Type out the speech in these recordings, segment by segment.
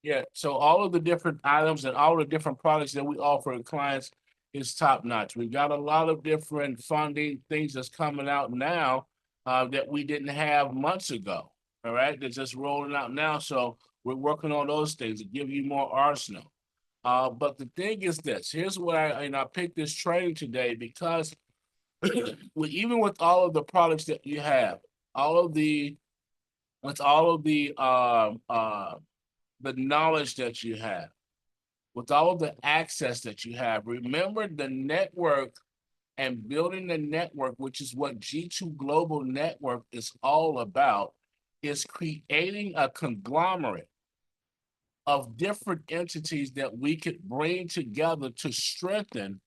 Yeah, so all of the different items and all the different products that we offer to clients is top notch. We've got a lot of different funding things that's coming out now that we didn't have months ago. All right, they're just rolling out now, so we're working on those things to give you more arsenal. But the thing is this: here's what I picked this training today because even with all of the products that you have, all of the with all of the knowledge that you have, with all of the access that you have, remember the network and building the network, which is what G2 Global Network is all about, is creating a conglomerate of different entities that we could bring together to strengthen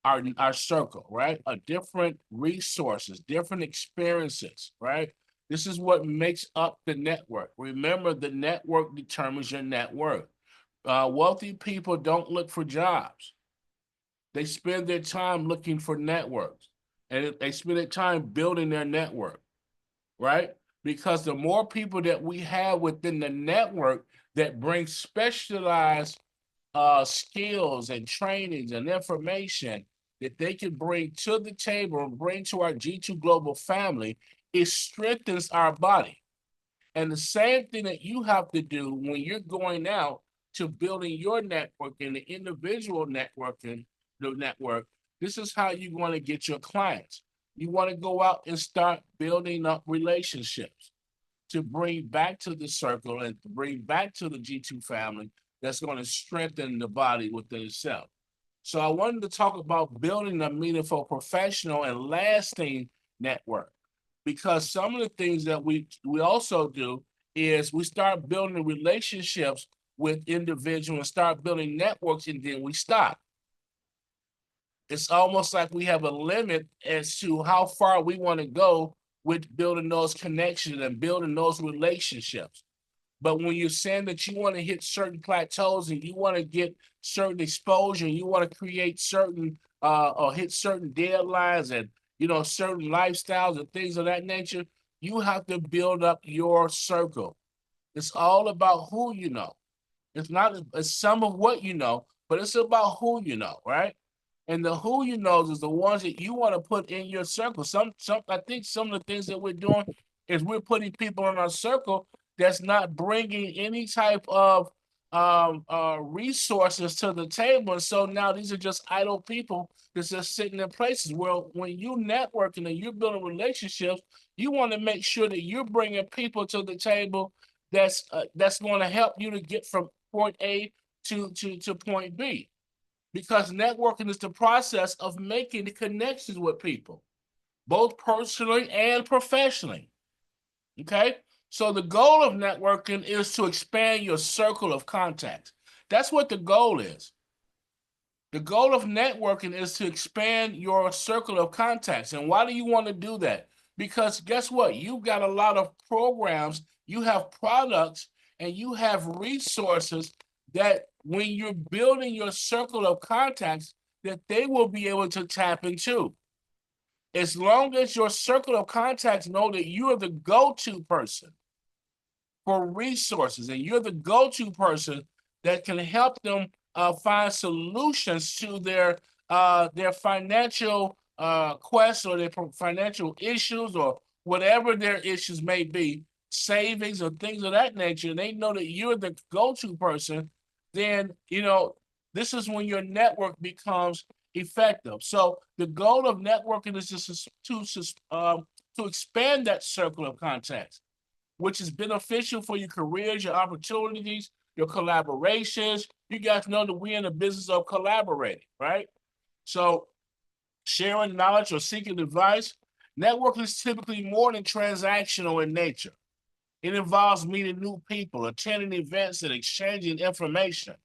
our circle, right? Different resources, different experiences, right? This is what makes up the network. Remember, the network determines your net worth. Wealthy people don't look for jobs. They spend their time looking for networks, and they spend their time building their network, right? Because the more people that we have within the network that bring specialized skills and trainings and information that they can bring to the table and bring to our G2 Global family, it strengthens our body. And the same thing that you have to do when you're going out to building your network and the individual networking, the network, this is how you want to get your clients. You want to go out and start building up relationships to bring back to the circle and to bring back to the G2 family that's going to strengthen the body within itself. So I wanted to talk about building a meaningful, professional, and lasting network because some of the things that we also do is we start building relationships with individuals and start building networks, and then we stop. It's almost like we have a limit as to how far we want to go with building those connections and building those relationships. But when you're saying that you want to hit certain plateaus and you want to get certain exposure, you want to create certain or hit certain deadlines and certain lifestyles and things of that nature, you have to build up your circle. It's all about who you know. It's not it's some of what you know, but it's about who you know, right? And the who you knows is the ones that you want to put in your circle. Some I think some of the things that we're doing is we're putting people in our circle that's not bringing any type of resources to the table. And so now these are just idle people that's just sitting in places. Well, when you networking and you're building relationships, you want to make sure that you're bringing people to the table that's going to help you to get from point A to point B. Because networking is the process of making the connections with people, both personally and professionally. Okay. So the goal of networking is to expand your circle of contacts. That's what the goal is. The goal of networking is to expand your circle of contacts. And why do you want to do that? Because guess what? You've got a lot of programs, you have products, and you have resources that when you're building your circle of contacts, that they will be able to tap into. As long as your circle of contacts know that you're the go-to person for resources and you're the go-to person that can help them find solutions to their financial quests or their financial issues or whatever their issues may be, savings or things of that nature, and they know that you're the go-to person, then this is when your network becomes effective. So the goal of networking is just to expand that circle of contacts, which is beneficial for your careers, your opportunities, your collaborations. You guys know that we're in the business of collaborating, right? So sharing knowledge or seeking advice. Networking is typically more than transactional in nature. It involves meeting new people, attending events, and exchanging information.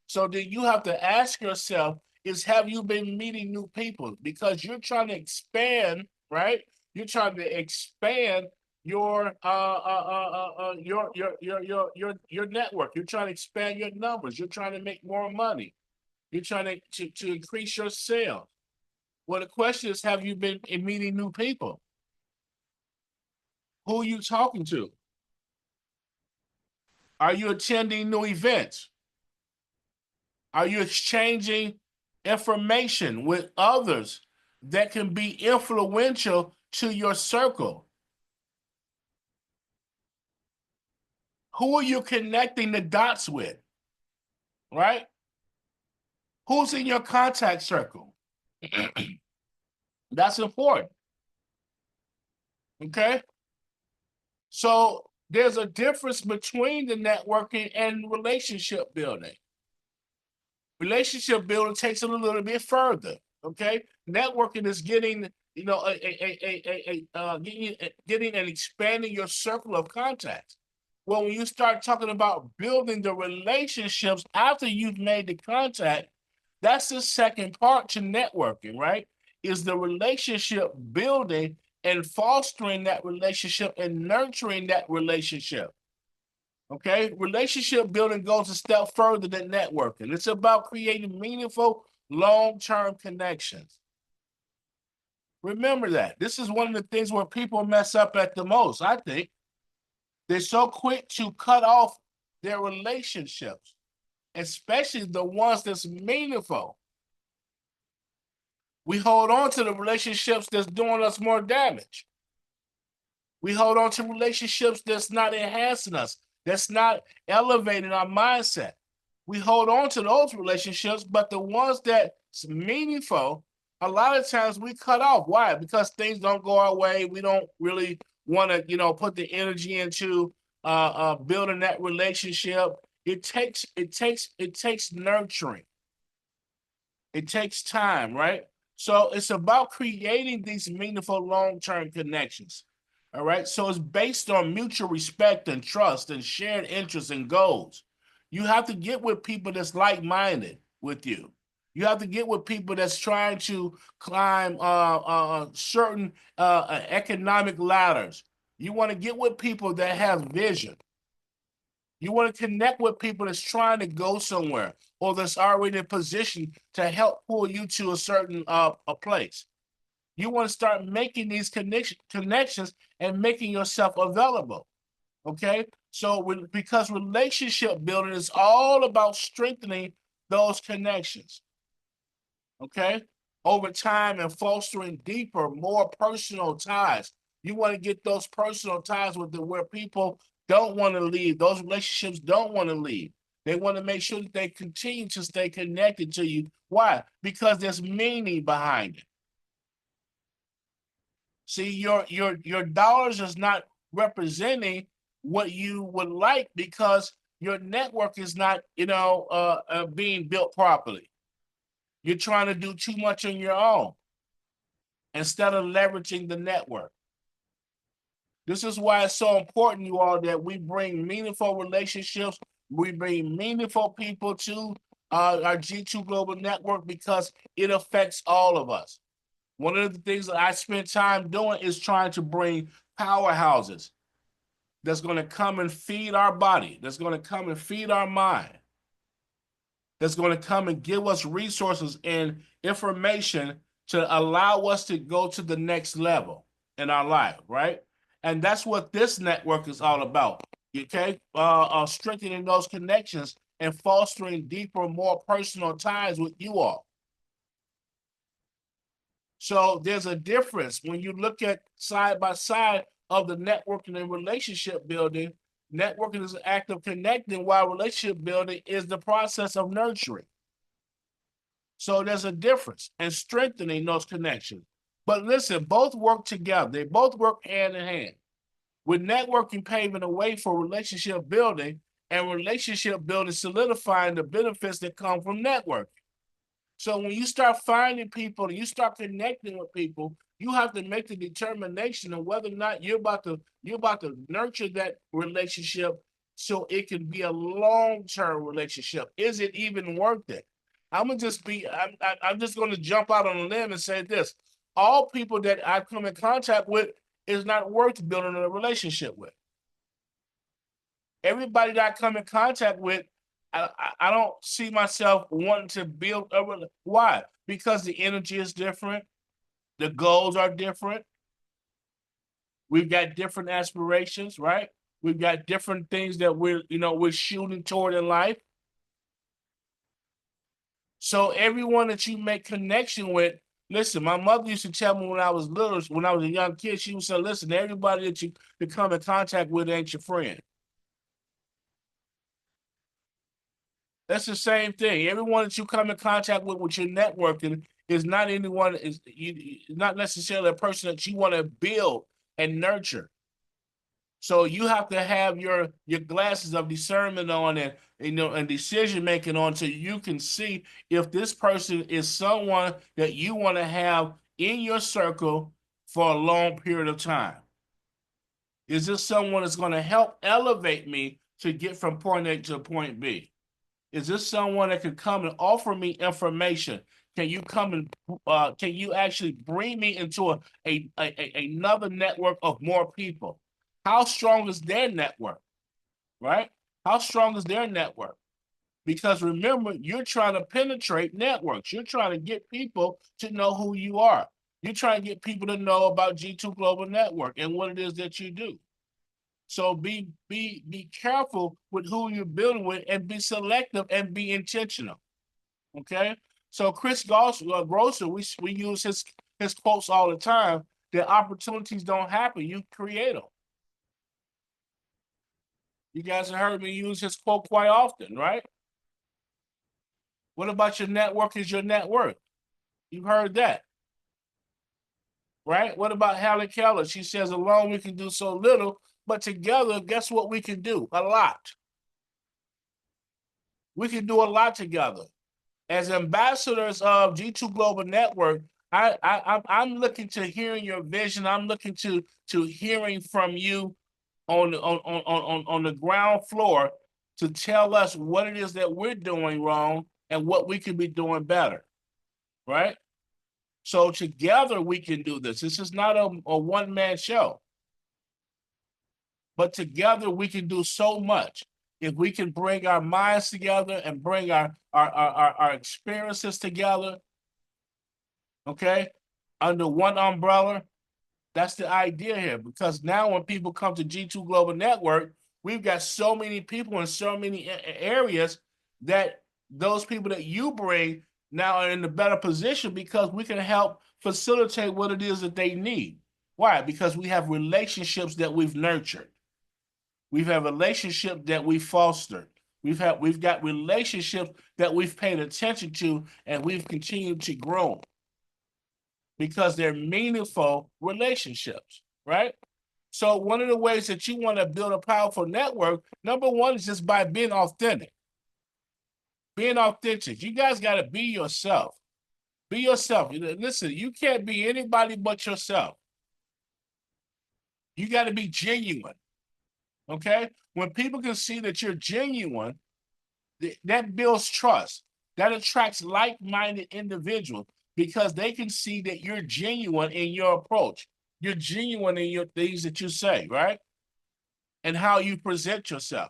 So then you have to ask yourself, is have you been meeting new people? Because you're trying to expand, right? You're trying to expand your network. You're trying to expand your numbers. You're trying to make more money. You're trying to increase your sales. Well, the question is, have you been meeting new people? Who are you talking to? Are you attending new events? Are you exchanging information with others that can be influential to your circle? Who are you connecting the dots with? Right? Who's in your contact circle? That's important. Okay. So there's a difference between the networking and relationship building. Relationship building takes it a little bit further. Okay. Networking is getting, getting and expanding your circle of contacts. Well, when you start talking about building the relationships after you've made the contact, that's the second part to networking, right? Is the relationship building and fostering that relationship and nurturing that relationship. Okay, relationship building goes a step further than networking. It's about creating meaningful, long-term connections. Remember that. This is one of the things where people mess up at the most, I think. They're so quick to cut off their relationships, especially the ones that's meaningful. We hold on to the relationships that's doing us more damage. We hold on to relationships that's not enhancing us, that's not elevating our mindset. We hold on to those relationships, but the ones that's meaningful, a lot of times we cut off. Why? Because things don't go our way. We don't really want to, put the energy into building that relationship. It takes nurturing. It takes time, right? So it's about creating these meaningful long-term connections. All right. So it's based on mutual respect and trust and shared interests and goals. You have to get with people that's like-minded with you. You have to get with people that's trying to climb certain economic ladders. You want to get with people that have vision. You want to connect with people that's trying to go somewhere or that's already in a position to help pull you to a certain a place. You want to start making these connections and making yourself available. Okay. So because relationship building is all about strengthening those connections. Okay. Over time and fostering deeper, more personal ties. You want to get those personal ties with where people don't want to leave. Those relationships don't want to leave. They want to make sure that they continue to stay connected to you. Why? Because there's meaning behind it. See, your dollars is not representing what you would like because your network is not, being built properly. You're trying to do too much on your own instead of leveraging the network. This is why it's so important, you all, that we bring meaningful relationships. We bring meaningful people to our G2 Global Network because it affects all of us. One of the things that I spend time doing is trying to bring powerhouses that's going to come and feed our body, that's going to come and feed our mind, that's going to come and give us resources and information to allow us to go to the next level in our life, right? And that's what this network is all about, okay? Strengthening those connections and fostering deeper, more personal ties with you all. So there's a difference when you look at side by side of the networking and relationship building. Networking is an act of connecting, while relationship building is the process of nurturing. So there's a difference in strengthening those connections. But listen, both work together. They both work hand in hand. With networking paving the way for relationship building and relationship building solidifying the benefits that come from networking. So when you start finding people and you start connecting with people, you have to make the determination of whether or not you're about to nurture that relationship so it can be a long-term relationship. Is it even worth it? I'm just gonna jump out on a limb and say this. All people that I come in contact with is not worth building a relationship with. Everybody that I come in contact with, I don't see myself wanting to build a relationship. Why? Because the energy is different. The goals are different. We've got different aspirations, right? We've got different things that we're shooting toward in life. So everyone that you make connection with, listen, my mother used to tell me when I was little, when I was a young kid, she would say, listen, everybody that you come in contact with ain't your friend. That's the same thing. Everyone that you come in contact with your networking is not anyone, not necessarily a person that you want to build and nurture. So you have to have your glasses of discernment on and decision making on so you can see if this person is someone that you want to have in your circle for a long period of time. Is this someone that's going to help elevate me to get from point A to point B? Is this someone that can come and offer me information? Can you come and can you actually bring me into another network of more people? How strong is their network, right? How strong is their network? Because remember, you're trying to penetrate networks. You're trying to get people to know who you are. You're trying to get people to know about G2 Global Network and what it is that you do. So be careful with who you're building with and be selective and be intentional. Okay. So Chris Grosser, we use his quotes all the time. That opportunities don't happen, you create them. You guys have heard me use his quote quite often, right? What about your network is your net worth? You've heard that, right? What about Helen Keller? She says, alone we can do so little, but together, guess what we can do? A lot. We can do a lot together. As ambassadors of G2 Global Network, I'm looking to hearing your vision. I'm looking to hearing from you on the ground floor to tell us what it is that we're doing wrong and what we can be doing better, right? So together we can do this. This is not a one-man show, but together we can do so much. If we can bring our minds together and bring our experiences together, okay, under one umbrella, that's the idea here. Because now when people come to G2 Global Network, we've got so many people in so many areas that those people that you bring now are in a better position because we can help facilitate what it is that they need. Why? Because we have relationships that we've nurtured. We've had relationships that we fostered. We've got relationships that we've paid attention to and we've continued to grow because they're meaningful relationships, right? So one of the ways that you want to build a powerful network, number one is just by being authentic. Being authentic. You guys got to be yourself. Be yourself. Listen, you can't be anybody but yourself. You got to be genuine. Okay? When people can see that you're genuine, that builds trust. That attracts like-minded individuals because they can see that you're genuine in your approach. You're genuine in your things that you say, right? And how you present yourself.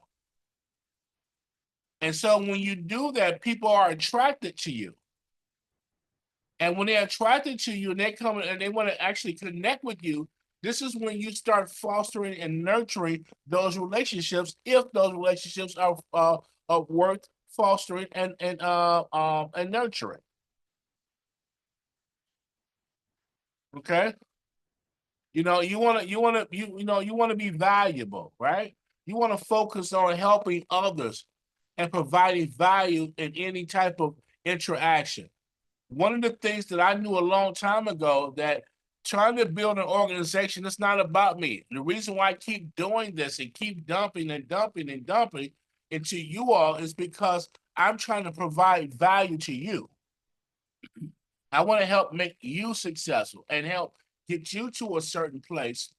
And so when you do that, people are attracted to you. And when they're attracted to you and they come and they want to actually connect with you, this is when you start fostering and nurturing those relationships if those relationships are worth fostering and nurturing. Okay, you want to be valuable, right? You want to focus on helping others and providing value in any type of interaction. One of the things that I knew a long time ago that trying to build an organization, it's not about me. The reason why I keep doing this and keep dumping and dumping and dumping into you all is because I'm trying to provide value to you. I want to help make you successful and help get you to a certain place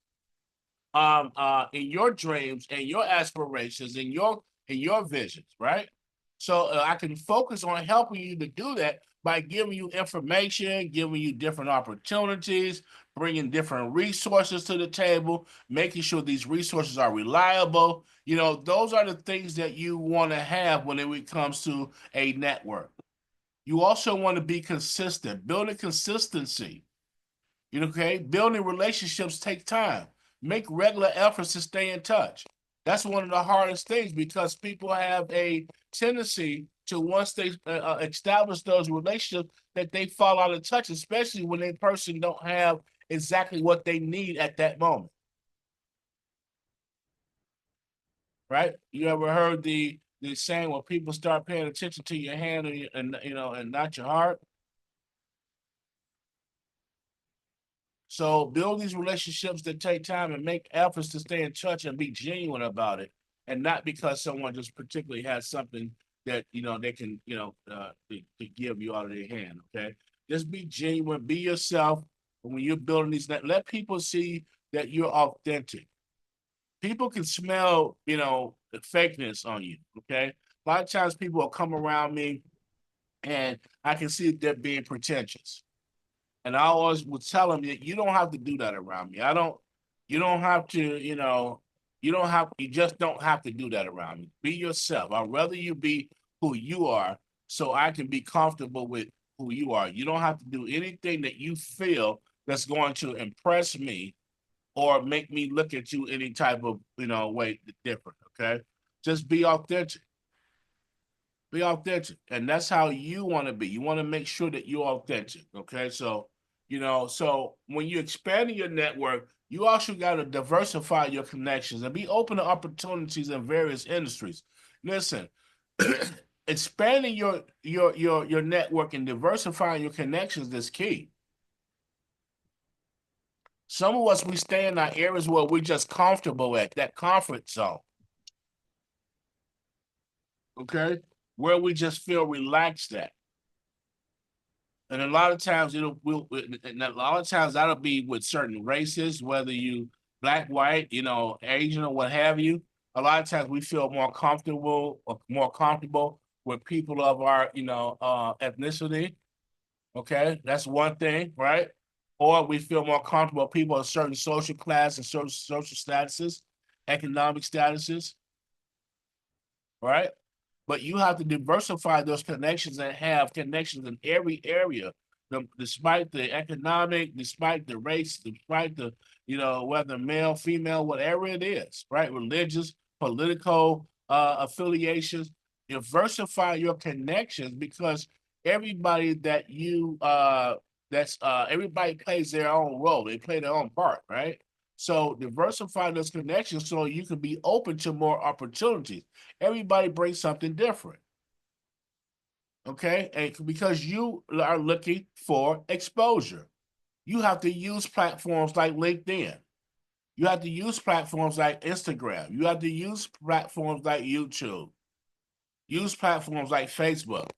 in your dreams and your aspirations and your visions, right? So I can focus on helping you to do that by giving you information, giving you different opportunities, bringing different resources to the table, making sure these resources are reliable. Those are the things that you want to have when it comes to a network. You also want to be consistent, building consistency. Okay, building relationships take time. Make regular efforts to stay in touch. That's one of the hardest things because people have a tendency to, once they establish those relationships, that they fall out of touch, especially when a person don't have exactly what they need at that moment. Right? You ever heard the saying, when people start paying attention to your hand and not your heart? So build these relationships that take time and make efforts to stay in touch and be genuine about it, and not because someone just particularly has something that they can to give you out of their hand. Okay, just be genuine, be yourself. When you're building these, let people see that you're authentic. People can smell the fakeness on you. Okay, a lot of times people will come around me and I can see they're being pretentious. And I always would tell them that you don't have to do that around me. You don't have to, you just don't have to do that around me. Be yourself. I'd rather you be who you are so I can be comfortable with who you are. You don't have to do anything that you feel that's going to impress me or make me look at you any type of, way different. Okay. Just be authentic. Be authentic. And that's how you want to be. You want to make sure that you're authentic. Okay. So, so when you're expanding your network, you also got to diversify your connections and be open to opportunities in various industries. Listen, expanding your network and diversifying your connections is key. Some of us, we stay in our areas where we're just comfortable at that comfort zone. Okay. Where we just feel relaxed at. And a lot of times and a lot of times that'll be with certain races, whether you black, white, Asian or what have you. A lot of times we feel more comfortable with people of our, ethnicity. Okay, that's one thing, right? Or we feel more comfortable with people of certain social class and social statuses, economic statuses, right? But you have to diversify those connections and have connections in every area, despite the economic, despite the race, despite the, whether male, female, whatever it is, right? Religious, political affiliations. Diversify your connections because everybody everybody plays their own role. They play their own part, right? So diversify those connections so you can be open to more opportunities. Everybody brings something different. Okay. And because you are looking for exposure, you have to use platforms like LinkedIn. You have to use platforms like Instagram. You have to use platforms like YouTube. Use platforms like Facebook.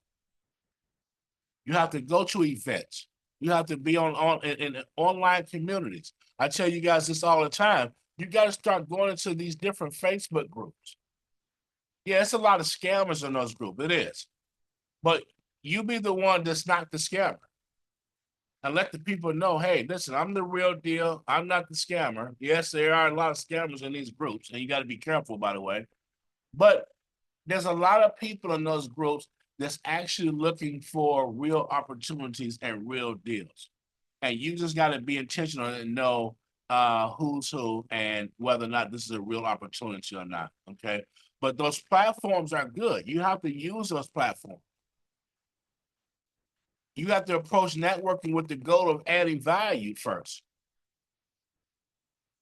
You have to go to events. You have to be in online communities. I tell you guys this all the time. You got to start going into these different Facebook groups. Yeah, it's a lot of scammers in those groups. It is. But you be the one that's not the scammer. And let the people know, hey, listen, I'm the real deal. I'm not the scammer. Yes, there are a lot of scammers in these groups, and you got to be careful, by the way. But there's a lot of people in those groups that's actually looking for real opportunities and real deals. And you just got to be intentional and know who's who and whether or not this is a real opportunity or not. Okay. But those platforms are good. You have to use those platforms. You have to approach networking with the goal of adding value first.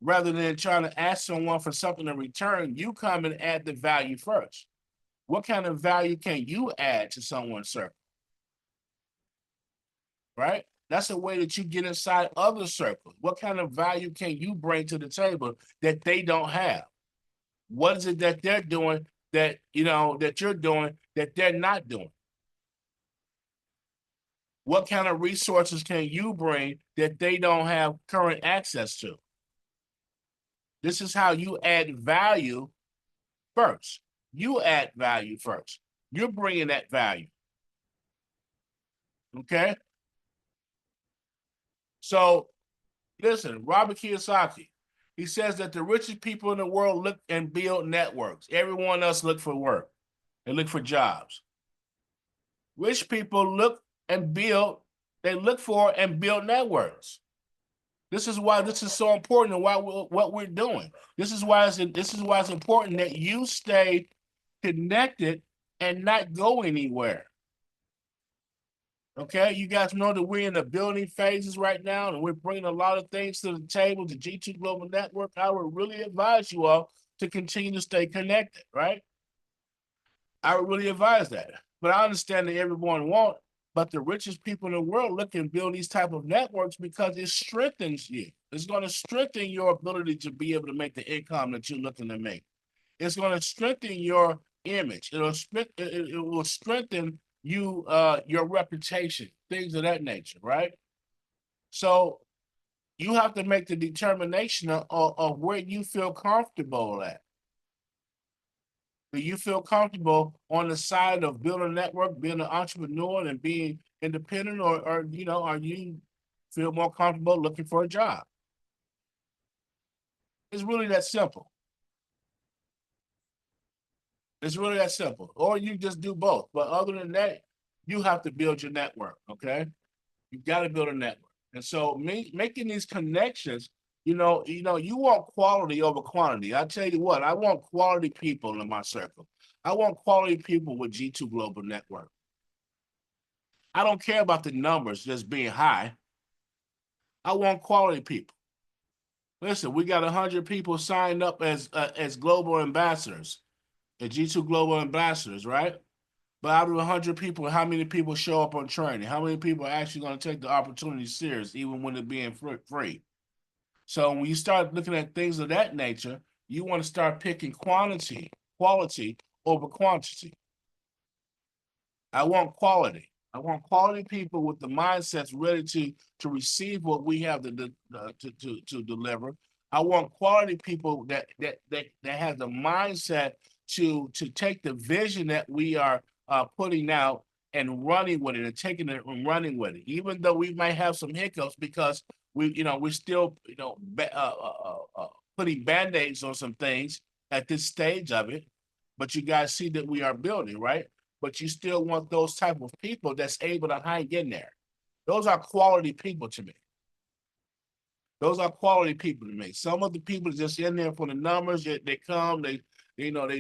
Rather than trying to ask someone for something in return, you come and add the value first. What kind of value can you add to someone's circle? Right? That's a way that you get inside other circles. What kind of value can you bring to the table that they don't have? What is it that they're doing that that you're doing that they're not doing? What kind of resources can you bring that they don't have current access to? This is how you add value first. You add value first. You're bringing that value. Okay. So listen, Robert Kiyosaki, he says that the richest people in the world look and build networks. Everyone else look for work and look for jobs. Rich people look and build, they look for and build networks. This is why this is so important and why what we're doing. This is why it's important that you stay connected and not go anywhere. Okay, you guys know that we're in the building phases right now, and we're bringing a lot of things to the table. The G2 Global Network. I would really advise you all to continue to stay connected. Right, I would really advise that. But I understand that everyone won't. But the richest people in the world look and build these type of networks because it strengthens you. It's going to strengthen your ability to be able to make the income that you're looking to make. It's going to strengthen your image. It will strengthen you your reputation, things of that nature, right? So you have to make the determination of where you feel comfortable at. Do you feel comfortable on the side of building a network, being an entrepreneur, and being independent, or are you feel more comfortable looking for a job? It's really that simple. It's really that simple. Or you just do both. But other than that, you have to build your network. Okay, you got to build a network. And so making these connections, you want quality over quantity. I tell you what, I want quality people in my circle. I want quality people with G2 Global Network. I don't care about the numbers just being high. I want quality people. Listen, we got 100 people signed up as global ambassadors, as G2 Global Ambassadors, right? But out of 100 people, how many people show up on training? How many people are actually going to take the opportunity serious, even when it being free? So when you start looking at things of that nature, you want to start picking quality over quantity. I want quality. I want quality people with the mindsets ready to receive what we have to deliver. I want quality people that have the mindset to take the vision that we are putting out and running with it and taking it and running with it. Even though we might have some hiccups because we're still putting band-aids on some things at this stage of it, but you guys see that we are building, right? But you still want those type of people that's able to hang in there. Those are quality people to me. Those are quality people to me. Some of the people just in there for the numbers. They come, they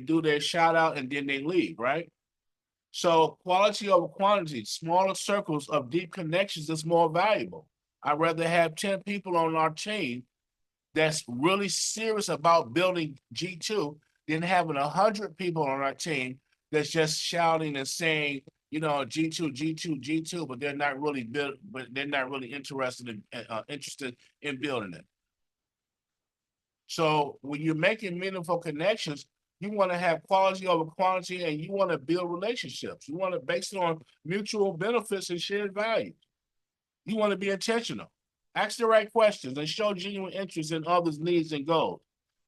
do their shout out and then they leave, right? So quality over quantity, smaller circles of deep connections is more valuable. I'd rather have 10 people on our team that's really serious about building G2 than having 100 people on our team that's just shouting and saying, G2, G2, G2, but they're not really interested in building it. So when you're making meaningful connections, you want to have quality over quantity, and you want to build relationships. You want to base it on mutual benefits and shared values. You want to be intentional. Ask the right questions and show genuine interest in others' needs and goals.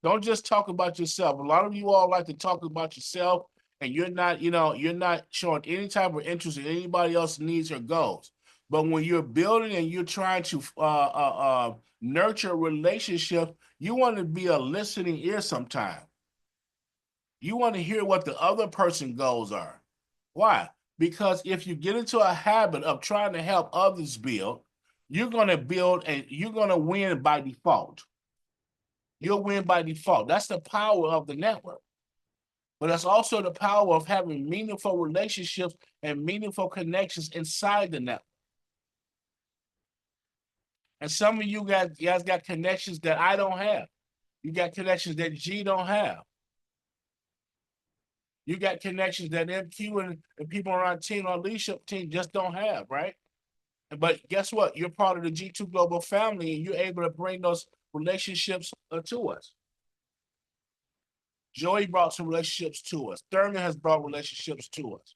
Don't just talk about yourself. A lot of you all like to talk about yourself, and you're not showing any type of interest in anybody else's needs or goals. But when you're building and you're trying to nurture a relationship, you want to be a listening ear sometime. You want to hear what the other person goals are. Why? Because if you get into a habit of trying to help others build, you're going to build and you're going to win by default. You'll win by default. That's the power of the network. But that's also the power of having meaningful relationships and meaningful connections inside the network. And some of you guys got connections that I don't have. You got connections that G don't have. You got connections that MQ and people on our team, our leadership team just don't have, right? But guess what? You're part of the G2 Global family, and you're able to bring those relationships to us. Joey brought some relationships to us. Thurman has brought relationships to us.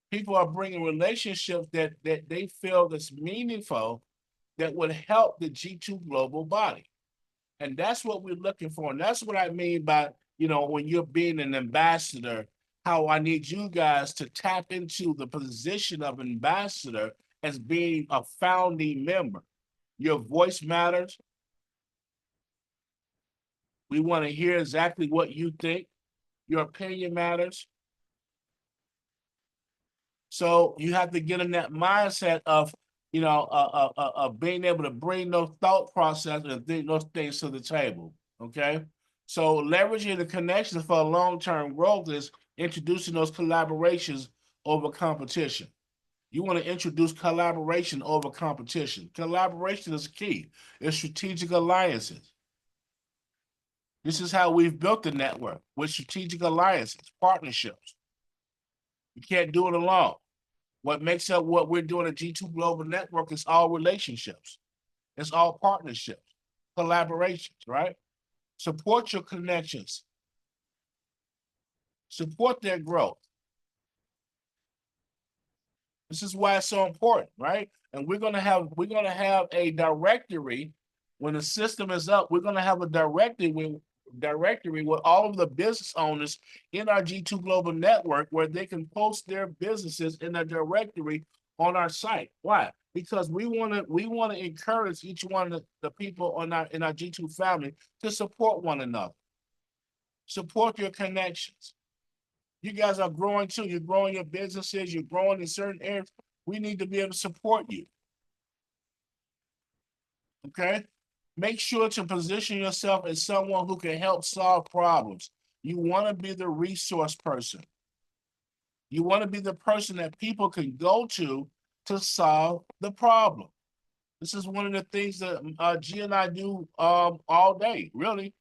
People are bringing relationships that they feel that's meaningful, that would help the G2 Global body. And that's what we're looking for. And that's what I mean by, when you're being an ambassador, how I need you guys to tap into the position of ambassador as being a founding member. Your voice matters. We want to hear exactly what you think. Your opinion matters. So you have to get in that mindset of being able to bring those thought processes and those things to the table. Okay. So leveraging the connections for long-term growth is introducing those collaborations over competition. You want to introduce collaboration over competition. Collaboration is key. It's strategic alliances. This is how we've built the network with strategic alliances, partnerships. You can't do it alone. What makes up what we're doing at G2 Global Network is all relationships. It's all partnerships, collaborations, right? Support your connections. Support their growth. This is why it's so important, right? And we're gonna have a directory when the system is up. We're gonna have a directory with all of the business owners in our G2 Global Network where they can post their businesses in a directory on our site. Why? Because we want to encourage each one of the people in our G2 family to support one another. Support your connections. You guys are growing too. You're growing your businesses. You're growing in certain areas. We need to be able to support you. Okay. Make sure to position yourself as someone who can help solve problems. You want to be the resource person. You want to be the person that people can go to solve the problem. This is one of the things that G and I do all day. Really,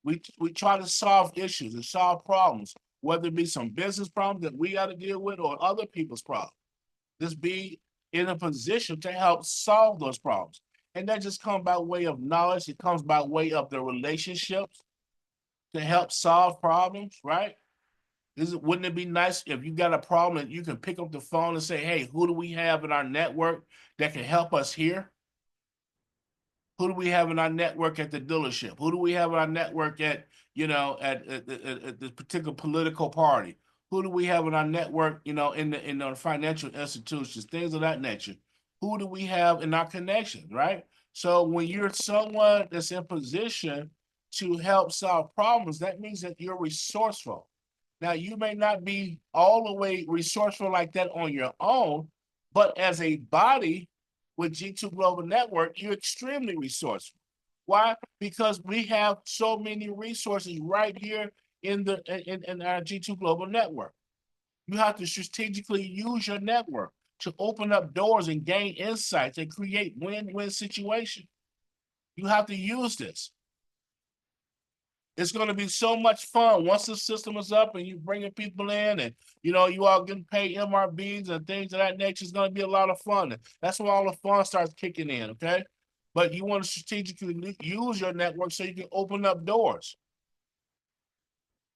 we try to solve issues and solve problems, whether it be some business problems that we got to deal with or other people's problems. Just be in a position to help solve those problems. And that just comes by way of knowledge. It comes by way of the relationships to help solve problems, right? Wouldn't it be nice if you got a problem and you can pick up the phone and say, hey, who do we have in our network that can help us here? Who do we have in our network at the dealership? Who do we have in our network at, at this particular political party? Who do we have in our network, in the financial institutions, things of that nature? Who do we have in our connection, right? So when you're someone that's in position to help solve problems, that means that you're resourceful. Now, you may not be all the way resourceful like that on your own, but as a body with G2 Global Network, you're extremely resourceful. Why? Because we have so many resources right here in our G2 Global Network. You have to strategically use your network to open up doors and gain insights and create win-win situations. You have to use this. It's going to be so much fun once the system is up and you bringing people in and, you all getting paid MRBs and things of that nature. It's going to be a lot of fun. That's when all the fun starts kicking in, okay? But you want to strategically use your network so you can open up doors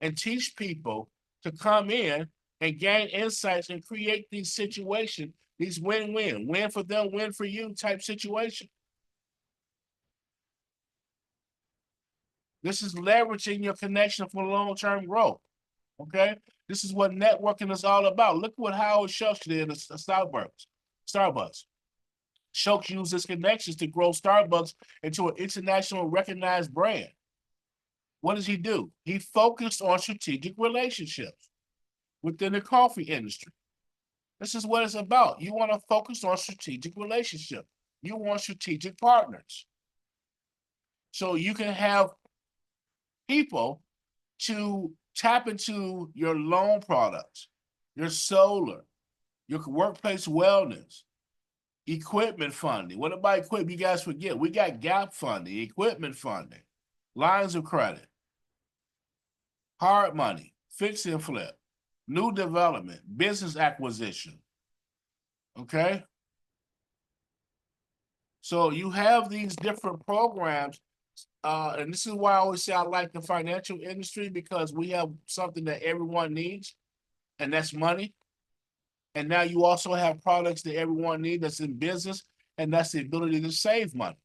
and teach people to come in and gain insights and create these situations, these win-win, win for them, win for you type situations. This is leveraging your connection for long-term growth. Okay, this is what networking is all about. Look what Howard Schultz did at Starbucks. Schultz used his connections to grow Starbucks into an international recognized brand. What does he do? He focused on strategic relationships within the coffee industry. This is what it's about. You want to focus on strategic relationships. You want strategic partners. So you can have people to tap into your loan products, your solar, your workplace wellness, equipment funding. What about equipment? You guys forget, we got gap funding, equipment funding, lines of credit, hard money, fix and flip, new development, business acquisition. Okay? So you have these different programs, and this is why I always say I like the financial industry, because we have something that everyone needs, and that's money. And now you also have products that everyone needs that's in business, and that's the ability to save money.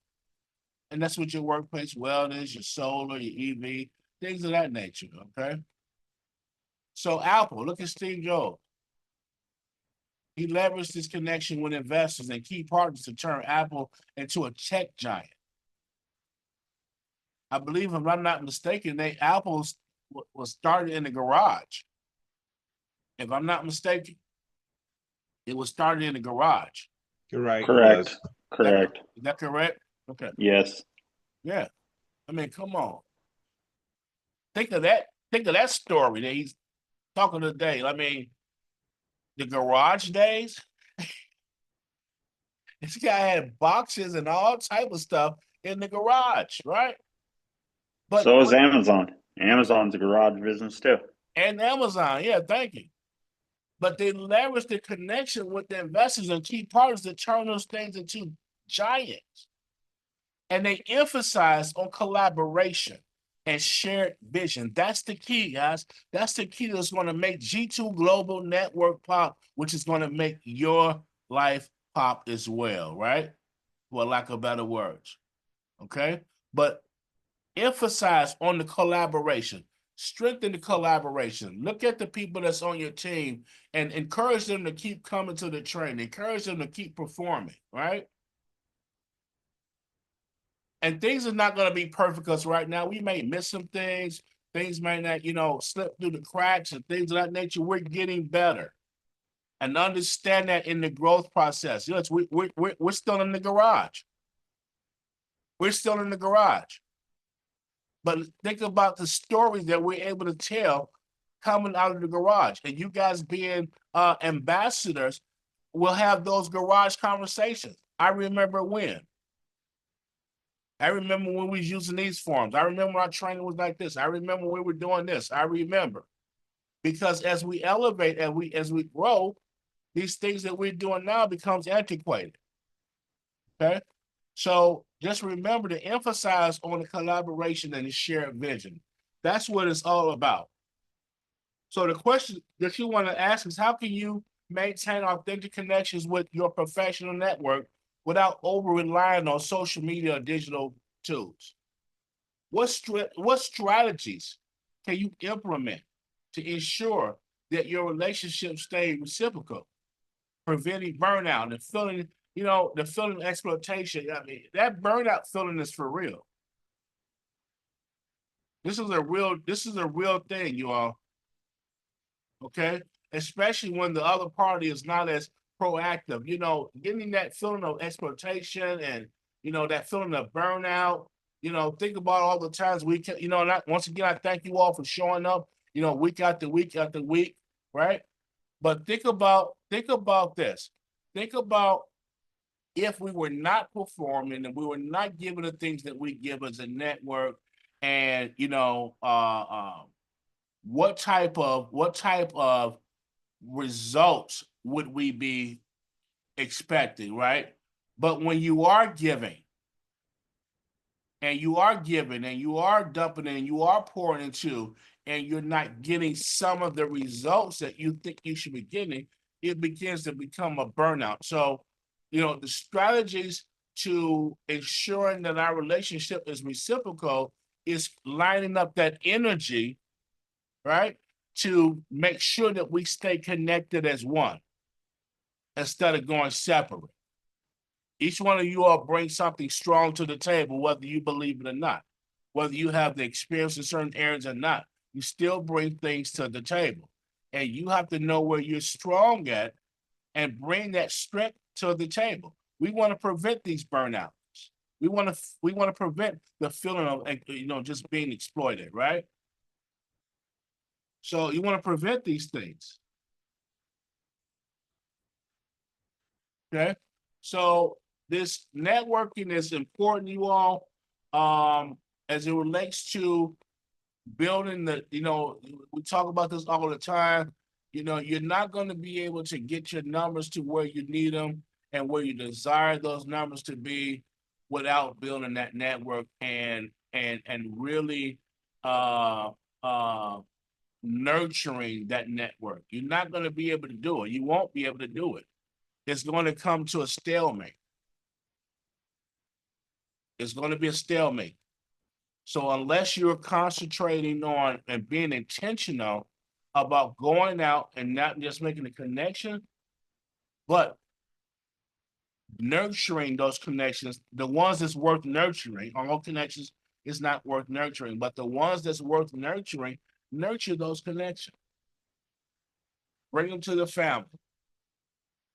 And that's what your workplace wellness, your solar, your EV, things of that nature, okay? So Apple, look at Steve Jobs. He leveraged his connection with investors and key partners to turn Apple into a tech giant. I believe, if I'm not mistaken, Apple was started in the garage. If I'm not mistaken, it was started in the garage. You're right. It Correct. was. Correct. Is that correct? Okay. Yes. Yeah. I mean, come on. Think of that. Think of that story that he's talking today. I mean, the garage days. This guy had boxes and all type of stuff in the garage, right? But So is what Amazon. Amazon's a garage business too. and Amazon, yeah, thank you. But they leverage the connection with the investors and key partners to turn those things into giants. And they emphasize on collaboration and shared vision. That's the key, guys. That's the key that's going to make G2 Global Network pop, which is going to make your life pop as well, right? For lack of better words. Okay. But emphasize on the collaboration, strengthen the collaboration. Look at the people that's on your team and encourage them to keep coming to the training, encourage them to keep performing, right? And things are not going to be perfect because right now we may miss some things. Things may not, slip through the cracks and things of that nature. We're getting better and understand that in the growth process. Yes, we're still in the garage. We're still in the garage. But think about the stories that we're able to tell coming out of the garage. And you guys being ambassadors will have those garage conversations. I remember when. I remember when we was using these forms. I remember our training was like this. I remember when we were doing this. I remember. Because as we elevate and as we grow, these things that we're doing now becomes antiquated. Okay? So just remember to emphasize on the collaboration and the shared vision. That's what it's all about. So the question that you want to ask is how can you maintain authentic connections with your professional network without over relying on social media or digital tools? What strategies can you implement to ensure that your relationships stay reciprocal, preventing burnout and feeling, the feeling of exploitation? I mean, that burnout feeling is for real. This is a real thing, you all. Okay, especially when the other party is not as proactive. Getting that feeling of exploitation and that feeling of burnout. Think about all the times we can. Not once again, I thank you all for showing up. Week after week after week, right? But think about this. Think about if we were not performing and we were not giving the things that we give as a network, and what type of results would we be expecting, right? But when you are giving and you are giving and you are dumping and you are pouring into and you're not getting some of the results that you think you should be getting, it begins to become a burnout. So, the strategies to ensuring that our relationship is reciprocal is lining up that energy, right? To make sure that we stay connected as one instead of going separate. Each one of you all brings something strong to the table, whether you believe it or not. Whether you have the experience in certain areas or not, you still bring things to the table. And you have to know where you're strong at and bring that strength to the table. We want to prevent these burnouts. We want to prevent the feeling of just being exploited, right? So you want to prevent these things. Okay. So this networking is important, you all, as it relates to building we talk about this all the time. You're not going to be able to get your numbers to where you need them and where you desire those numbers to be without building that network and really uh uh nurturing that network. You're not going to be able to do it. You won't be able to do it. It's going to come to a stalemate. It's going to be a stalemate. So unless you're concentrating on and being intentional about going out and not just making a connection, but nurturing those connections, the ones that's worth nurturing, all connections is not worth nurturing, but the ones that's worth nurturing, nurture those connections. Bring them to the family.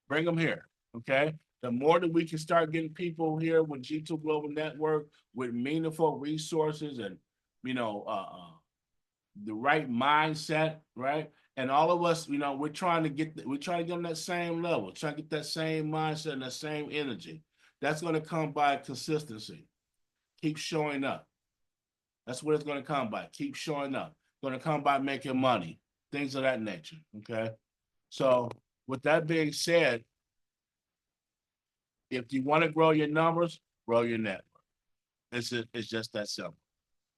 Bring them here, okay? The more that we can start getting people here with G2 Global Network with meaningful resources and, you know, the right mindset, right? And all of us, we're trying to get on that same level, trying to get that same mindset and that same energy. That's going to come by consistency. Keep showing up. That's what it's going to come by. Keep showing up. Going to come by making money, things of that nature. Okay. So with that being said, if you want to grow your numbers, grow your network. It's just that simple.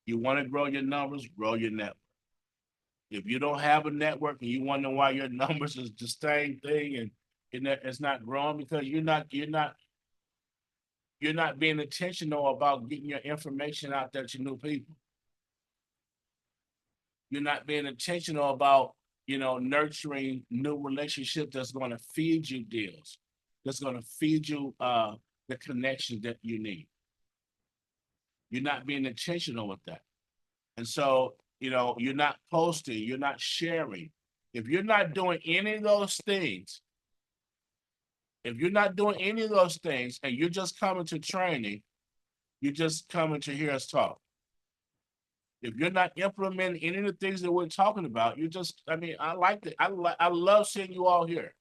You want to grow your numbers, grow your network. If you don't have a network and you wonder why your numbers is the same thing and it's not growing because you're not being intentional about getting your information out there to new people. You're not being intentional about, nurturing new relationships that's going to feed you deals, that's going to feed you the connections that you need. You're not being intentional with that. And so, you're not posting, you're not sharing. If you're not doing any of those things, and you're just coming to training, you're just coming to hear us talk. If you're not implementing any of the things that we're talking about, I like it. I love seeing you all here.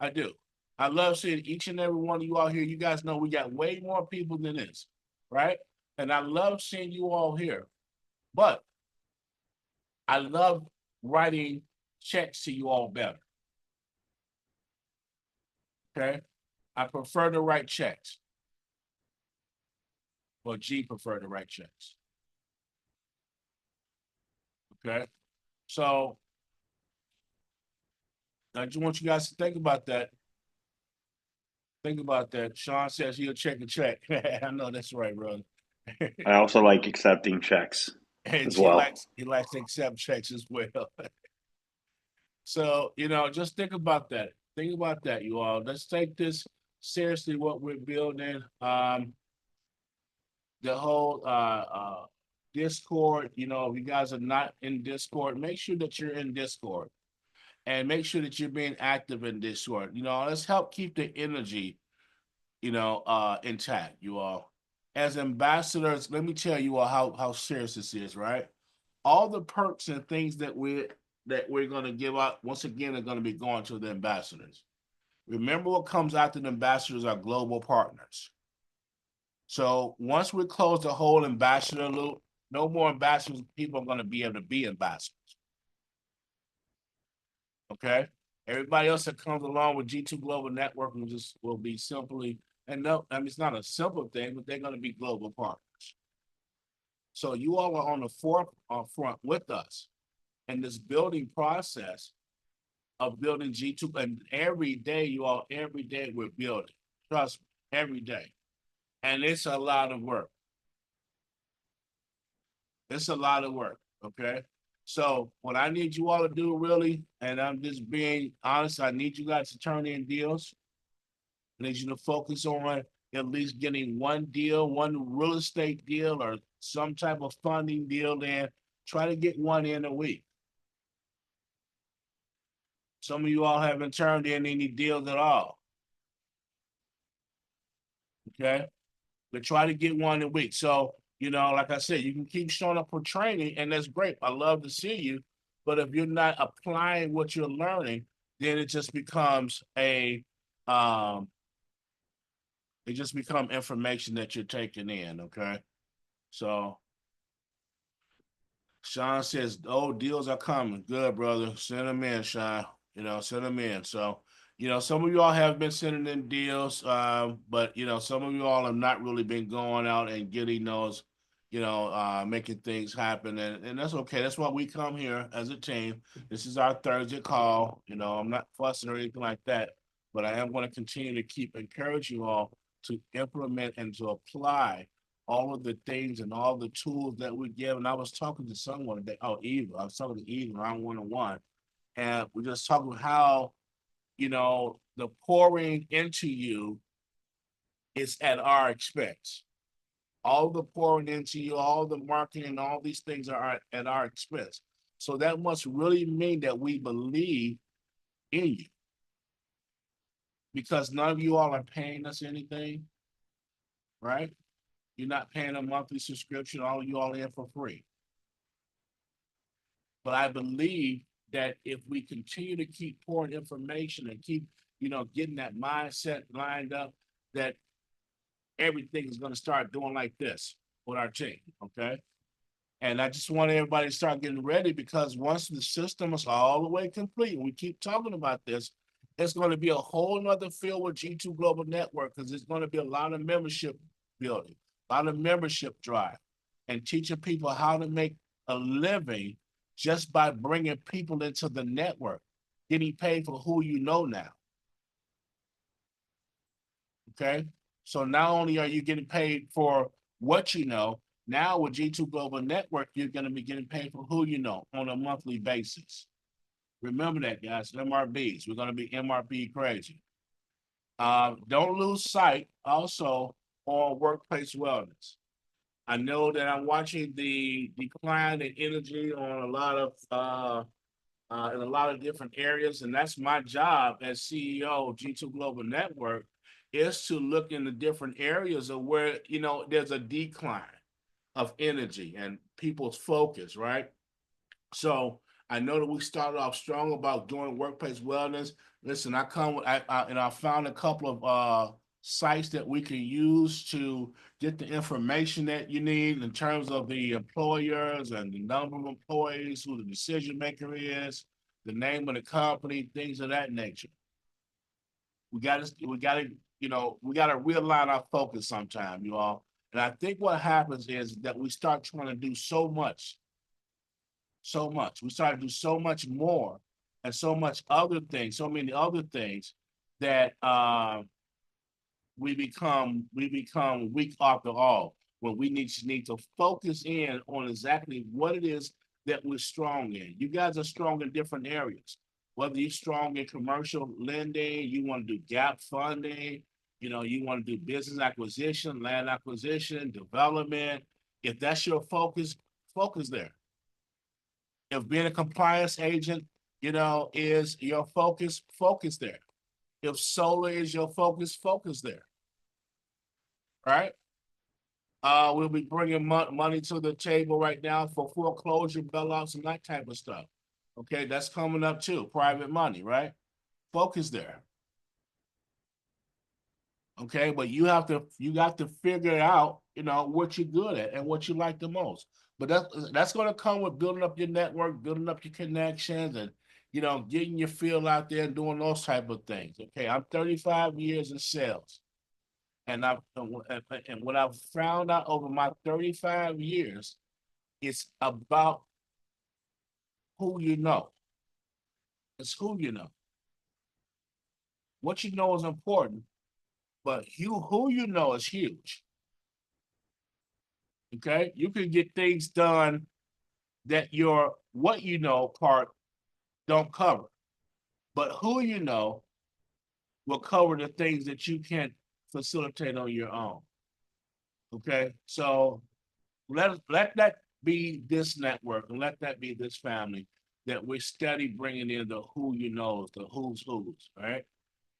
I do. I love seeing each and every one of you all here. You guys know we got way more people than this, right? And I love seeing you all here. But I love writing checks to you all better. Okay. I prefer to write checks. Or G prefer to write checks. Okay. So I just want you guys to think about that. Think about that. Sean says he'll check a check. I know that's right, brother. I also like accepting checks And as well. he likes to accept checks as well. So, just think about that. Think about that, you all. Let's take this seriously, what we're building. The whole Discord, if you guys are not in Discord, make sure that you're in Discord and make sure that you're being active in Discord. Let's help keep the energy, intact, you all. As ambassadors, let me tell you all how serious this is, right? All the perks and things that we're going to give out, once again, are going to be going to the ambassadors. Remember, what comes after the ambassadors are global partners. So once we close the whole ambassador loop, no more ambassadors, people are going to be able to be ambassadors. Okay. Everybody else that comes along with G2 Global Network will be simply, and no, I mean, it's not a simple thing, but they're going to be global partners. So you all are on the forefront with us in this building process of building G2. And every day we're building. Trust me, every day. And it's a lot of work. It's a lot of work. Okay. So what I need you all to do really, and I'm just being honest, I need you guys to turn in deals. I need you to focus on at least getting one deal, one real estate deal or some type of funding deal in. Try to get one in a week. Some of you all haven't turned in any deals at all. Okay. But try to get one a week. So, like I said, you can keep showing up for training, and that's great. I love to see you. But if you're not applying what you're learning, then it just becomes information that you're taking in. Okay. So Sean says, oh, deals are coming. Good, brother. Send them in, Sean. Send them in. So, some of you all have been sending in deals, but, some of you all have not really been going out and getting those, making things happen. And that's okay. That's why we come here as a team. This is our Thursday call. I'm not fussing or anything like that, but I am going to continue to keep encouraging you all to implement and to apply all of the things and all the tools that we give. And I was talking to someone today, Eva. I was talking to Eva around 101. And we're just talking about how, the pouring into you is at our expense. All the pouring into you, all the marketing, all these things are at our expense. So that must really mean that we believe in you. because none of you all are paying us anything, right? You're not paying a monthly subscription. All of you all in for free. But I believe that if we continue to keep pouring information and keep, getting that mindset lined up, that everything is going to start doing like this with our team. Okay. And I just want everybody to start getting ready, because once the system is all the way complete, and we keep talking about this, it's going to be a whole nother field with G2 Global Network, because there's going to be a lot of membership building, a lot of membership drive, and teaching people how to make a living just by bringing people into the network, getting paid for who you know now. Okay. So not only are you getting paid for what you know, now with G2 Global Network, you're going to be getting paid for who you know on a monthly basis. Remember that, guys. MRBs. We're going to be MRB crazy. Don't lose sight also on workplace wellness. I know that I'm watching the decline in energy on a lot of in a lot of different areas, and that's my job as CEO of G2 Global Network, is to look in the different areas of where there's a decline of energy and people's focus, right? So I know that we started off strong about doing workplace wellness. Listen, I found a couple of sites that we can use to get the information that you need in terms of the employers and the number of employees, who the decision maker is, the name of the company, things of that nature. We got to realign our focus sometime, you all. And I think what happens is that we start trying to do so much. We start to do so much more and so much other things, so many other things, that we become weak after all, when we need to focus in on exactly what it is that we're strong in. You guys are strong in different areas. Whether you're strong in commercial lending, you want to do gap funding, you want to do business acquisition, land acquisition, development. If that's your focus, focus there. If being a compliance agent, is your focus, focus there. If solar is your focus, focus there. Right? We'll be bringing money to the table right now for foreclosure, bailouts, and that type of stuff. Okay, that's coming up too. Private money, right? Focus there. Okay, but you got to figure out, what you're good at and what you like the most. But that's going to come with building up your network, building up your connections, and getting your feel out there and doing those type of things. Okay, I'm 35 years in sales. And what I've found out over my 35 years, it's about who you know. It's who you know. What you know is important, but who you know is huge. Okay, you can get things done that your what you know part don't cover, but who you know will cover the things that you can't facilitate on your own. Okay, so let that be this network, and let that be this family, that we're steady bringing in the who you knows, the who's, right?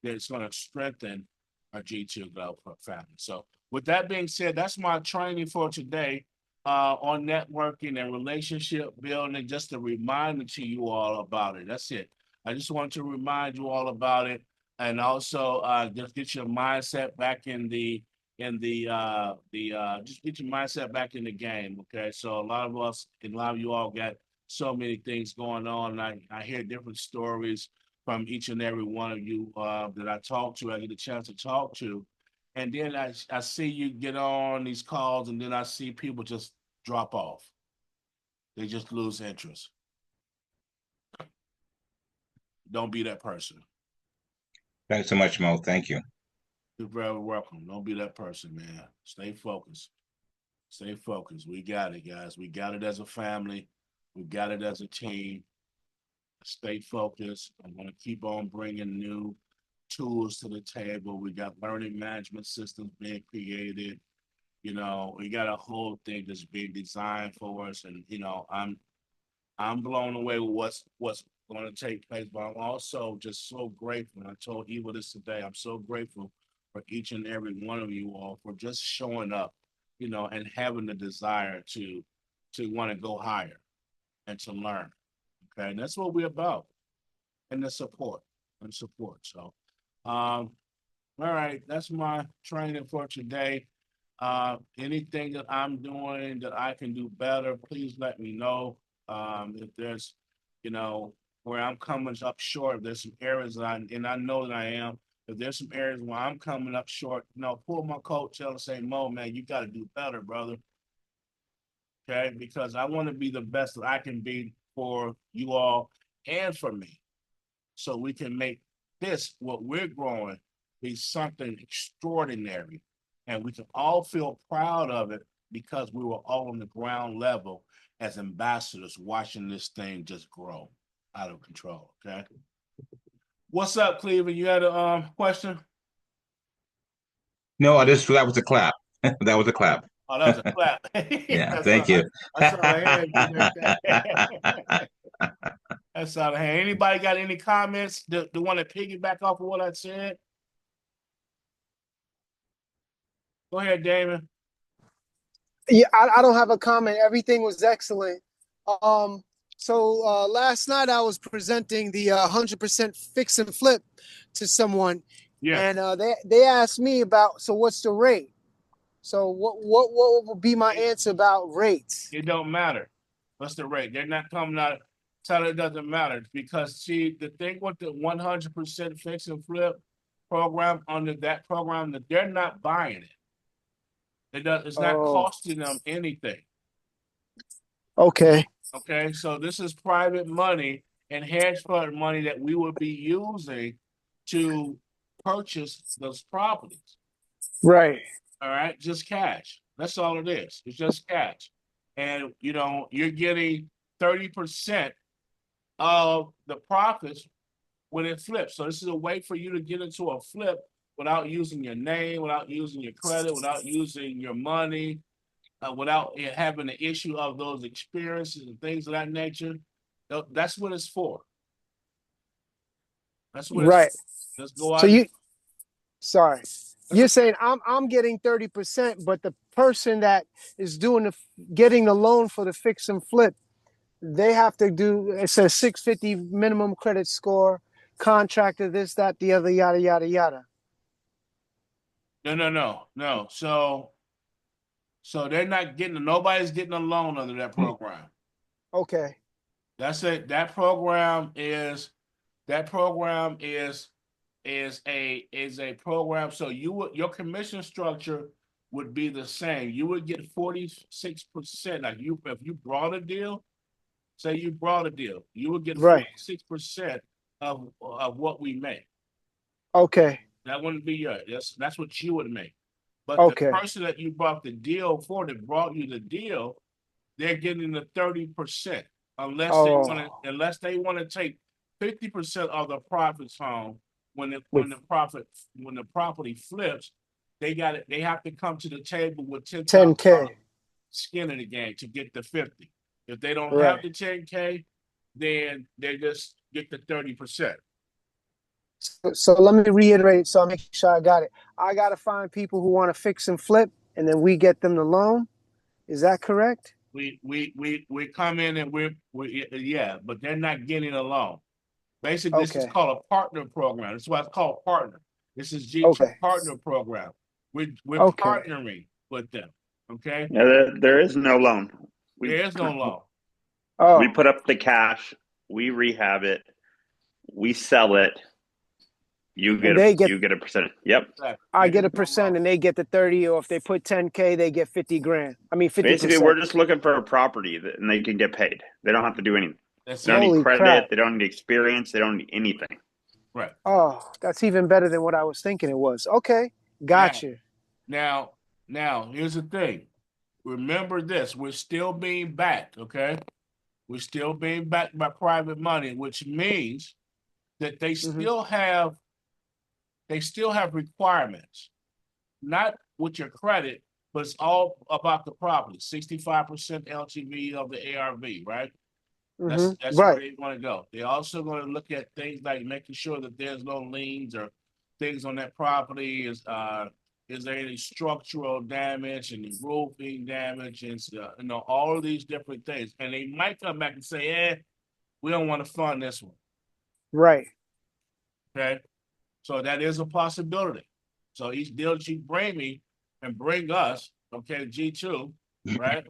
That's going to strengthen our G2 Global family. So with that being said, that's my training for today on networking and relationship building, just a reminder to you all about it. That's it. I just want to remind you all about it, and also just get your mindset back in the just get your mindset back in the game. Okay, so a lot of us and a lot of you all got so many things going on, and I hear different stories from each and every one of you that I talk to, I get a chance to talk to. And then I see you get on these calls, and then I see people just drop off. They just lose interest. Don't be that person. Thanks so much, Mo. Thank you. You're very welcome. Don't be that person, man. Stay focused. Stay focused. We got it, guys. We got it as a family. We got it as a team. Stay focused. I'm going to keep on bringing new tools to the table. We got learning management systems being created. We got a whole thing that's being designed for us, and I'm blown away with going to take place. But I'm also just so grateful. And I told Eva this today. I'm so grateful for each and every one of you all for just showing up, and having the desire to want to go higher and to learn. Okay, and that's what we're about, and the support and support. So, all right, that's my training for today. Anything that I'm doing that I can do better, please let me know. If there's, where I'm coming up short, if there's some areas and I know that I am, if there's some areas where I'm coming up short, pull my coattail and say, Mo, man, you got to do better, brother. Okay, because I want to be the best that I can be for you all and for me. So we can make this, what we're growing, be something extraordinary. And we can all feel proud of it because we were all on the ground level as ambassadors watching this thing just grow out of control. Okay. What's up, Cleveland? You had a question? No, that was a clap. That was a clap. Oh, that was a clap. Yeah, That's thank all, you. that's all I had. That's all I had. Anybody got any comments that want to piggyback off of what I said? Go ahead, Damon. Yeah, I don't have a comment. Everything was excellent. So last night I was presenting the 100% fix and flip to someone, Yeah. and they asked me about, so what's the rate? So what would be my answer about rates? It don't matter. What's the rate? They're not coming out. Tell it doesn't matter because see the thing with the 100% fix and flip program under that program that they're not buying it. It's not Oh, costing them anything. okay. Okay, so this is private money and hedge fund money that we would be using to purchase those properties. Right. All right, just cash. That's all it is. It's just cash. And you're getting 30% of the profits when it flips. So this is a way for you to get into a flip without using your name, without using your credit, without using your money, without having the issue of those experiences and things of that nature. That's what it's for. That's what it's Right. for. Let's go So out. sorry. You're saying I'm getting 30%, but the person that is getting the loan for the fix and flip, they have to do, it says 650 minimum credit score, contractor, this, that, the other, yada, yada, yada. No. So they're not nobody's getting a loan under that program. Okay. That's it. That program is a program. So your commission structure would be the same. You would get 46%. Like if you brought a deal, say you brought a deal, you would get Right. 46% of what we make. Okay. That wouldn't be yours. That's what you would make. But the Okay. person that you brought the deal for, that brought you the deal, they're getting the 30%. Unless they want to take 50% of the profits home when the property flips, they have to come to the table with $10,000 10K. skin in the game to get the 50. If they don't Right. have the 10K, then they just get the 30%. So let me reiterate so I make sure I got it. I got to find people who want to fix and flip, and then we get them the loan. Is that correct? We come in and yeah, but they're not getting a loan. Basically, this is Okay. called a partner program. That's why it's called partner. This is G2 Okay. partner program. We're Okay. partnering with them. Okay. Yeah, there is no loan. There is no loan. We Oh, put up the cash, we rehab it, we sell it. You and they get, a percentage. Yep. Exactly. I There get is a no percent, loan. and they get the 30, or if they put 10K, they get 50 grand. I mean, Basically, 50%. we're just looking for a property and they can get paid. They don't have to do anything. That's They don't it. need Holy credit. crap. They don't need experience. They don't need anything. Right. Oh, that's even better than what I was thinking it was. Okay. Gotcha. Now, here's the thing. Remember this. We're still being backed. Okay. We're still being backed by private money, which means that they still have requirements, not with your credit, but it's all about the property. 65% LTV of the ARV, right? That's where Right. they want to go. They're also going to look at things like making sure that there's no liens or things on that property. Is there any structural damage and roofing damage and all of these different things. And they might come back and say, we don't want to fund this one. Right. Okay. So that is a possibility. So each deal that you bring me and bring us, okay, G2, right,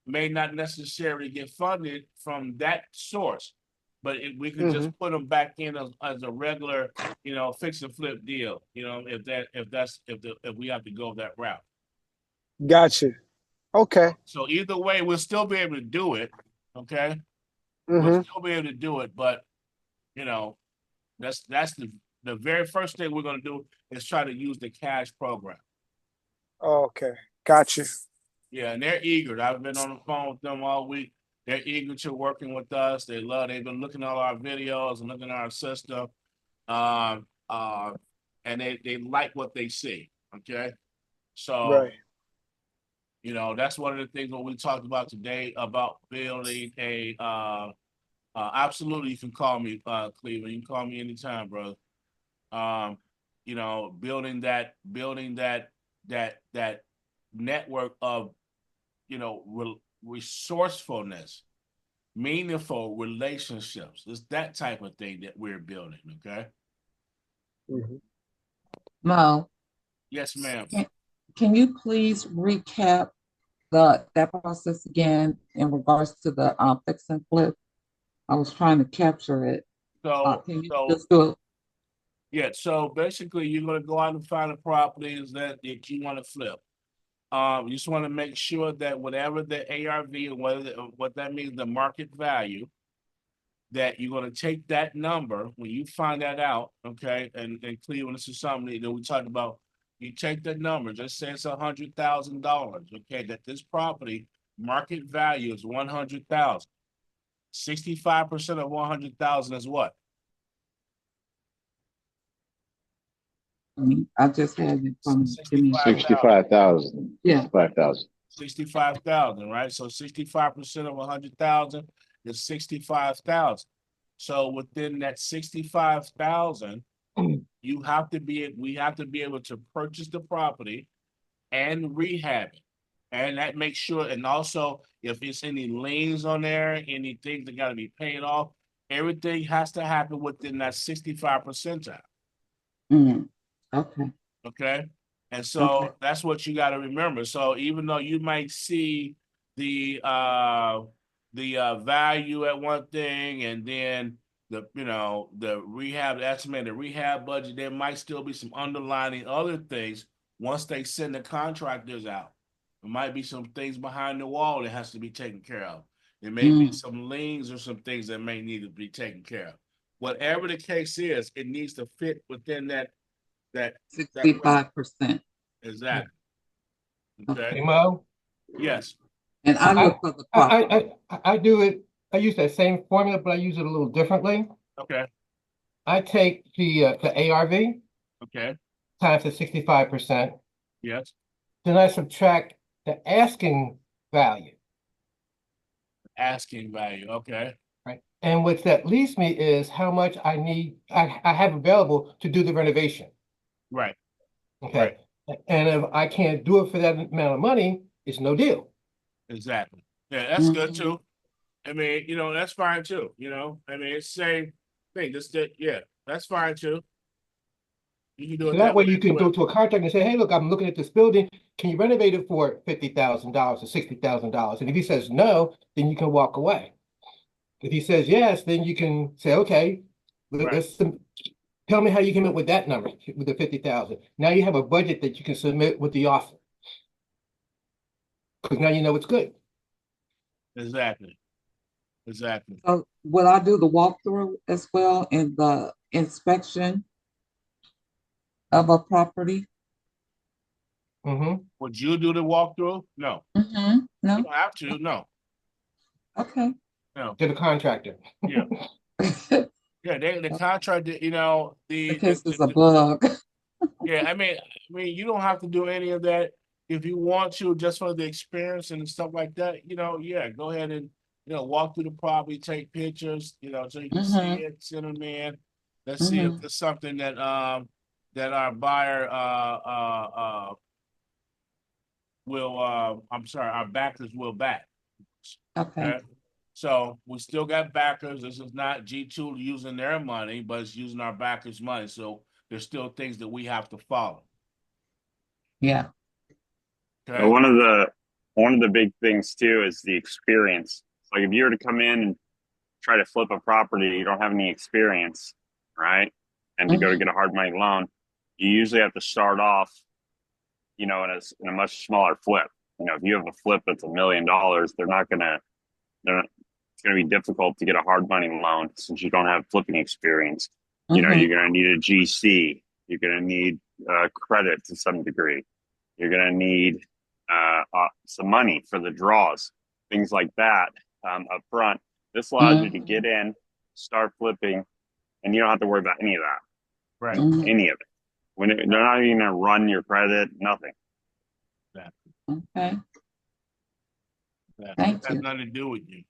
may not necessarily get funded from that source, but we could just put them back in as a regular, fix and flip deal. If we have to go that route. Gotcha. Okay. So either way, we'll still be able to do it. Okay, we'll still be able to do it, but that's the very first thing we're going to do is try to use the cash program. Okay. Gotcha. Yeah, and they're eager. I've been on the phone with them all week. They're eager to working with us. They've been looking at all our videos and looking at our system. And they like what they see. Okay. So, Right. that's one of the things that we talked about today about building absolutely you can call me, Cleveland. You can call me anytime, brother. Building that network of resourcefulness, meaningful relationships. It's that type of thing that we're building. Okay. Mo, Yes, ma'am. can you please recap that process again in regards to the fix and flip? I was trying to capture it. Can you just do it? Yeah, so basically you're going to go out and find the properties that you want to flip. You just want to make sure that whatever the ARV or what that means, the market value, that you're going to take that number when you find that out, okay? And Cleveland, this is something that we talked about. You take that number, just say it's $100,000, okay? That this property market value is 100,000. 65% of 100,000 is what? I just had it from 65,000. Yeah. 65,000. 65,000, right? So 65% of 100,000 is 65,000. So within that 65,000, we have to be able to purchase the property and rehab it. And that makes sure, and also if it's any liens on there, any things that got to be paid off, everything has to happen within that 65 percentile. Okay. Okay. And so that's what you got to remember. So even though you might see the value at one thing and then the rehab estimate, the rehab budget, there might still be some underlying other things once they send the contractors out. There might be some things behind the wall that has to be taken care of. There may be some liens or some things that may need to be taken care of. Whatever the case is, it needs to fit within that 65%. Exactly. Okay. Hey, Mo. Yes. And I look for the property. I do it. I use that same formula, but I use it a little differently. Okay. I take the ARV Okay. times the 65%. Yes. Then I subtract the asking value. Asking value. Okay. Right. And what that leaves me is how much I have available to do the renovation. Right. Okay. Right. And if I can't do it for that amount of money, it's no deal. Exactly. Yeah, that's good too. I mean, that's fine too. I mean, it's the same thing. That's fine too. You can do it So that way you can go to a contractor and say, hey, look, I'm looking at this building. Can you renovate it for $50,000 or $60,000? And if he says no, then you can walk away. If he says yes, then you can say, okay, tell me how you came up with that number, with the 50,000. Now you have a budget that you can submit with the offer. Because now you know it's good. Exactly. So will I do the walkthrough as well in the inspection of a property? Would you do the walkthrough? No. No. You don't have to. No. Okay. No. To the contractor. Yeah. Yeah. The contractor. This is a bug. Yeah. I mean, you don't have to do any of that. If you want to, just for the experience and stuff like that, yeah, go ahead and walk through the property, take pictures, so you can see it, send them in. Let's see if there's something that that our buyer will I'm sorry, our backers will back. Okay. So we still got backers. This is not G2 using their money, but it's using our backers' money. So there's still things that we have to follow. Yeah. Okay. One of the big things too is the experience. Like if you were to come in and try to flip a property, you don't have any experience, right? And to go to get a hard money loan, you usually have to start off, in a much smaller flip. If you have a flip that's $1 million, it's going to be difficult to get a hard money loan since you don't have flipping experience. You're going to need a GC. You're going to need credit to some degree. You're going to need some money for the draws, things like that up front. This allows you to get in, start flipping, and you don't have to worry about any of that. Right. Any of it. When they're not even going to run your credit, nothing. Okay. That Thank has you. nothing to do with you,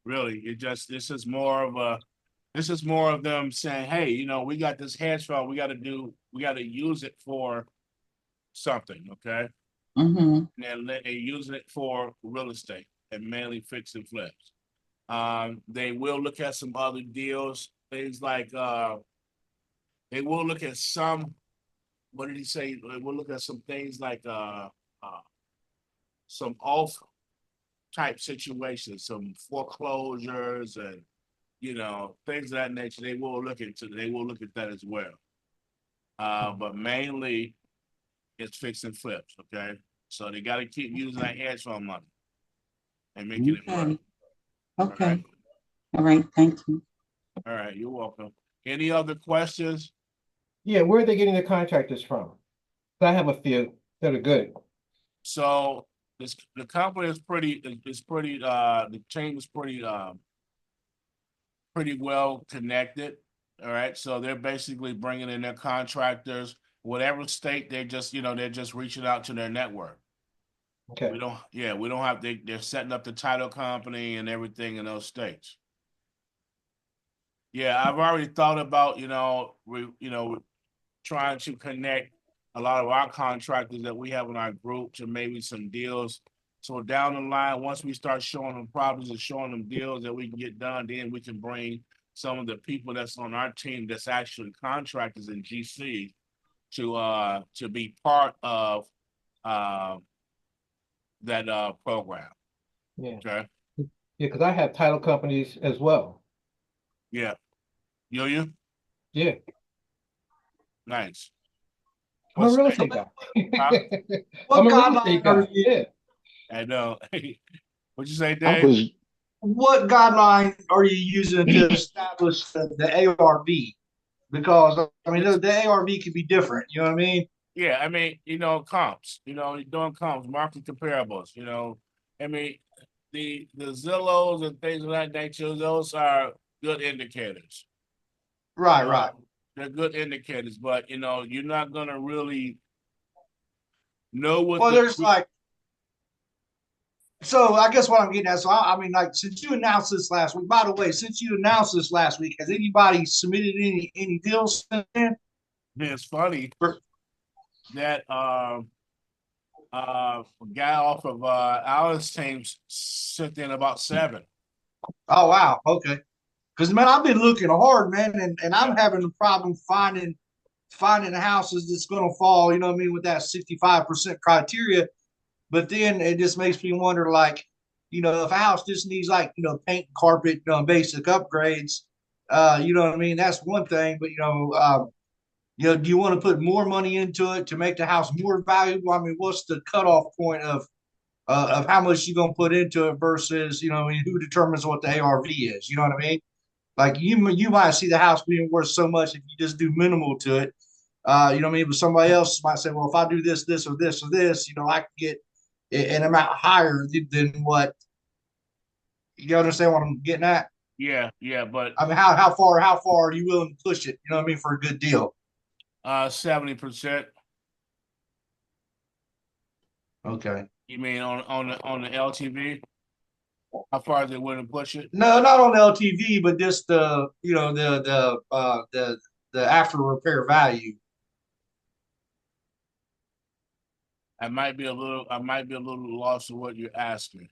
Really, this is more of them saying, hey, we got this hedge fund, we got to use it for something, okay? And using it for real estate and mainly fix and flips. They will look at some other deals, things like they will look at some, what did he say? We'll look at some things like some off type situations, some foreclosures and things of that nature. They will look at that as well. But mainly it's fix and flips, okay? So they got to keep using that hedge fund money and making it work. Okay. All right. Thank you. All right, you're welcome. Any other questions? Yeah, where are they getting the contractors from? I have a few that are good. So the company is pretty the chain is pretty well connected. All right, so they're basically bringing in their contractors, whatever state they're just reaching out to their network. Okay. We don't have they're setting up the title company and everything in those states. Yeah, I've already thought about trying to connect a lot of our contractors that we have in our group to maybe some deals. So down the line, once we start showing them problems and showing them deals that we can get done, then we can bring some of the people that's on our team that's actually contractors in GC to be part of that program. Yeah. Okay. Yeah, because I have title companies as well. Yeah. You? Yeah. Nice. I'm a real estate guy. Huh? I'm a real estate guy. Yeah. I know. What'd you say, I Dave? was What guideline are you using to establish the ARV? Because I mean, the ARV could be different. You know what I mean? Yeah, I mean, comps. You're doing comps, market comparables. I mean, the Zillows and things of that nature. Those are good indicators. Right, right. They're good indicators, but you're not gonna really know what. Well, there's like. So I guess what I'm getting at, so I mean, like, since you announced this last week, by the way, since you announced this last week, has anybody submitted any deals since then? It's funny that a guy off of Alice team sent in about 7. Oh wow, okay. Because man, I've been looking hard, man, and I'm having a problem finding houses that's gonna fall, you know what I mean, with that 65% criteria. But then it just makes me wonder, like, if a house just needs like, paint, carpet, basic upgrades, you know what I mean? That's one thing. But do you want to put more money into it to make the house more valuable? I mean, what's the cutoff point of how much you're gonna put into it versus, who determines what the ARV is? You know what I mean? Like you might see the house being worth so much if you just do minimal to it. You know what I mean? But somebody else might say, well, if I do this, this, or this, or this, I can get an amount higher than what. You understand what I'm getting at? Yeah, but I mean, how far are you willing to push it? You know what I mean, for a good deal? 70%. Okay. You mean on the LTV? How far they wouldn't push it? No, not on the LTV, but just the the after repair value. I might be a little lost in what you're asking.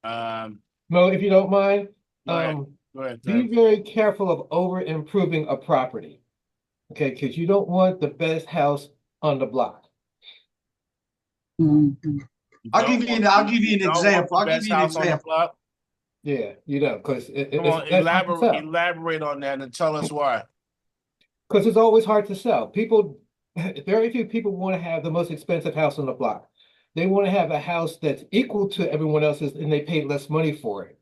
Mo, if you don't mind, Go ahead, be very careful of over improving a property. Okay, because you don't want the best house on the block. Mm-hmm. I'll give you an example. I'll give you an example. Yeah, because come on, elaborate on that and tell us why. Because it's always hard to sell. Very few people want to have the most expensive house on the block. They want to have a house that's equal to everyone else's and they pay less money for it.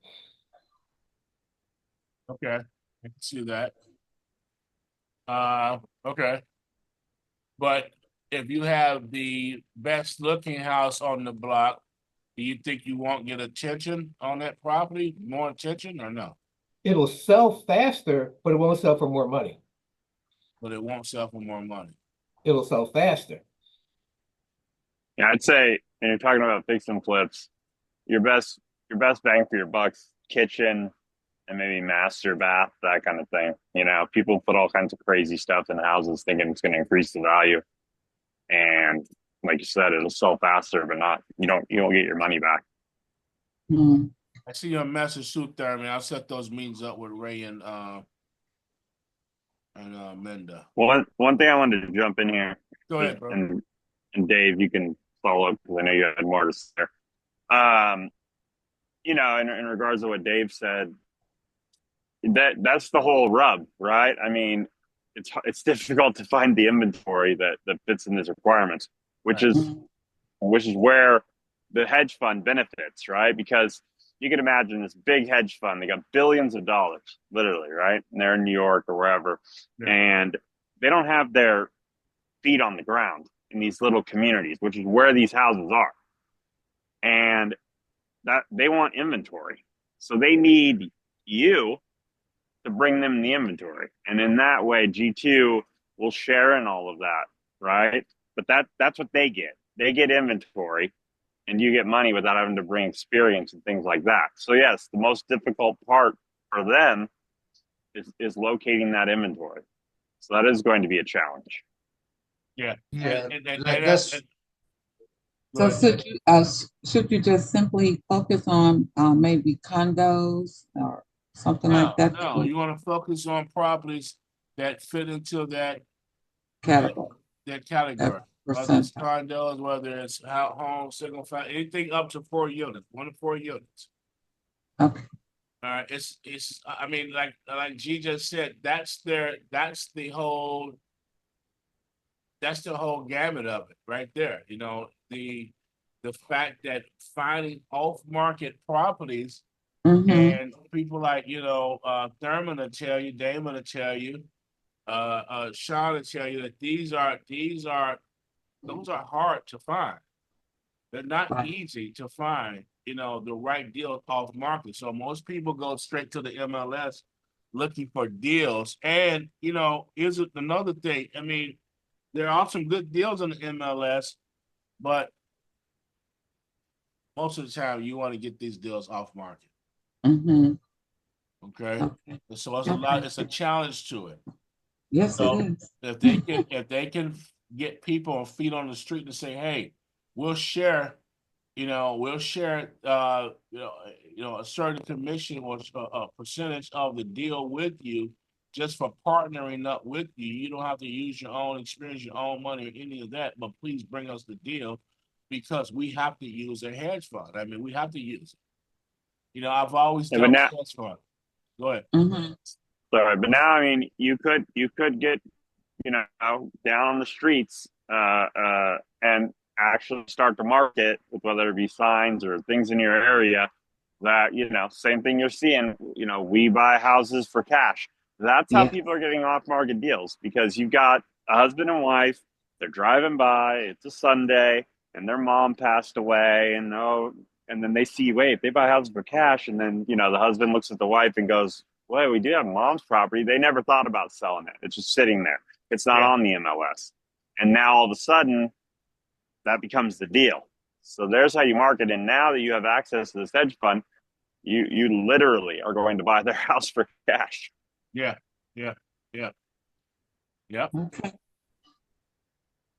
Okay, I can see that. Okay. But if you have the best looking house on the block, do you think you won't get attention on that property, more attention or no? It'll sell faster, but it won't sell for more money. But it won't sell for more money. It'll sell faster. Yeah, I'd say, and you're talking about fix and flips, your best bang for your buck's kitchen and maybe master bath, that kind of thing. You know, people put all kinds of crazy stuff in houses thinking it's going to increase the value. And like you said, it'll sell faster, but not, you don't get your money back. Mm-hmm. I see your message suit there, man. I'll set those meetings up with Ray and Menda. Well, one thing I wanted to jump in here. Go ahead, bro. And Dave, you can follow up because I know you had more to say. You know, in regards to what Dave said, that's the whole rub, right? I mean, it's difficult to find the inventory that fits in these requirements, which is where the hedge fund benefits, right? Because you can imagine this big hedge fund, they got billions of dollars, literally, right? And they're in New York or wherever, and they don't have their feet on the ground in these little communities, which is where these houses are, and that they want inventory, so they need you to bring them the inventory, and in that way G2 will share in all of that, right? But that's what they get inventory, and you get money without having to bring experience and things like that. So yes, the most difficult part for them is locating that inventory, so that is going to be a challenge. So should you just simply focus on maybe condos or something like that? No, you want to focus on properties that fit into that category. That category. Whether it's condos, whether it's home, single family, anything up to 4 units, 1 to 4 units. Okay. All right. It's I mean, like G just said, that's the whole gamut of it right there. You know, the fact that finding off-market properties and people like, Thurman will tell you, Damon will tell you, Sean will tell you that those are hard to find. They're not easy to find, the right deal off market. So most people go straight to the MLS looking for deals. And, here's another thing. I mean, there are some good deals on the MLS, but most of the time you want to get these deals off market. Okay. So it's a challenge to it. Yes, so it is. If they can get people on feet on the street and say, hey, we'll share a certain commission or a percentage of the deal with you just for partnering up with you. You don't have to use your own experience, your own money, or any of that, but please bring us the deal because we have to use a hedge fund. I mean, we have to use it. I've always done hedge fund. Go ahead. Sorry, but now, I mean, you could get, down on the streets and actually start to market with whether it be signs or things in your area that, same thing you're seeing, we buy houses for cash. That's how people are getting off market deals, because you've got a husband and wife, they're driving by, it's a Sunday, and their mom passed away, and then they see, wait, they buy houses for cash, and then, the husband looks at the wife and goes, well, we do have mom's property. They never thought about selling it. It's just sitting there. It's not on the MLS. And now all of a sudden, that becomes the deal. So there's how you market. And now that you have access to this hedge fund, you literally are going to buy their house for cash. Yeah, yeah, yeah, yeah. Okay.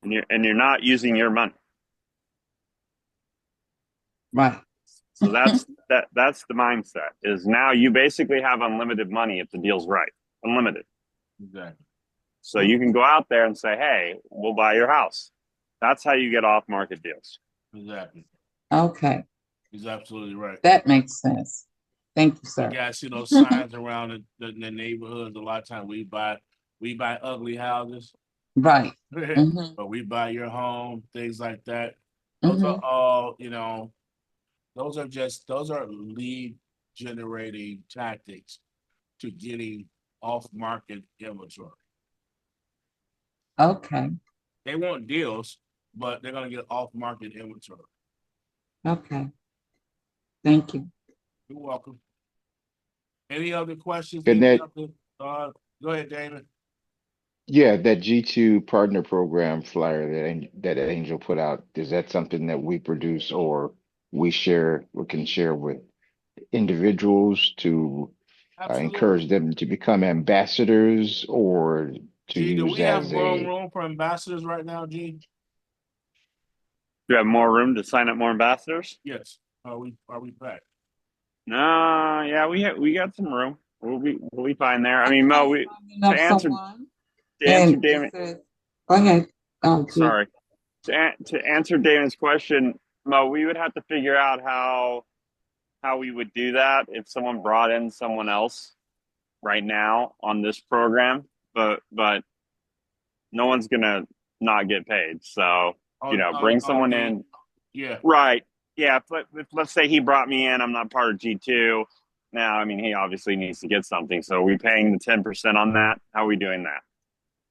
And you're not using your money. Right. So that's the mindset. Is now you basically have unlimited money if the deal's right. Unlimited. Exactly. So you can go out there and say, "Hey, we'll buy your house." That's how you get off market deals. Exactly. Okay. He's absolutely right. That makes sense. Thank you, You sir. guys see those signs around the neighborhoods. A lot of times we buy ugly houses, Right. but we buy your home, things like that. Those are all, those are lead generating tactics to getting off market inventory. Okay. They want deals, but they're gonna get off market inventory. Okay. Thank you. You're welcome. Any other questions? And that, Go ahead, David. yeah, that G2 partner program flyer that Angel put out, is that something that we produce or we can share with individuals to encourage them to become ambassadors or to G, do use we have as more a, room for ambassadors right now, G? Do you have more room to sign up more ambassadors? Yes. Are we packed? No, yeah, we got some room. We'll be fine there. I mean, Mo, to answer Damon. Go ahead. Sorry. To answer Damon's question, Mo, we would have to figure out how we would do that if someone brought in someone else right now on this program, but no one's gonna not get paid. So bring someone in. Yeah. Right. Yeah. But let's say he brought me in. I'm not part of G2. Now, I mean, he obviously needs to get something. So are we paying the 10% on that? How are we doing that?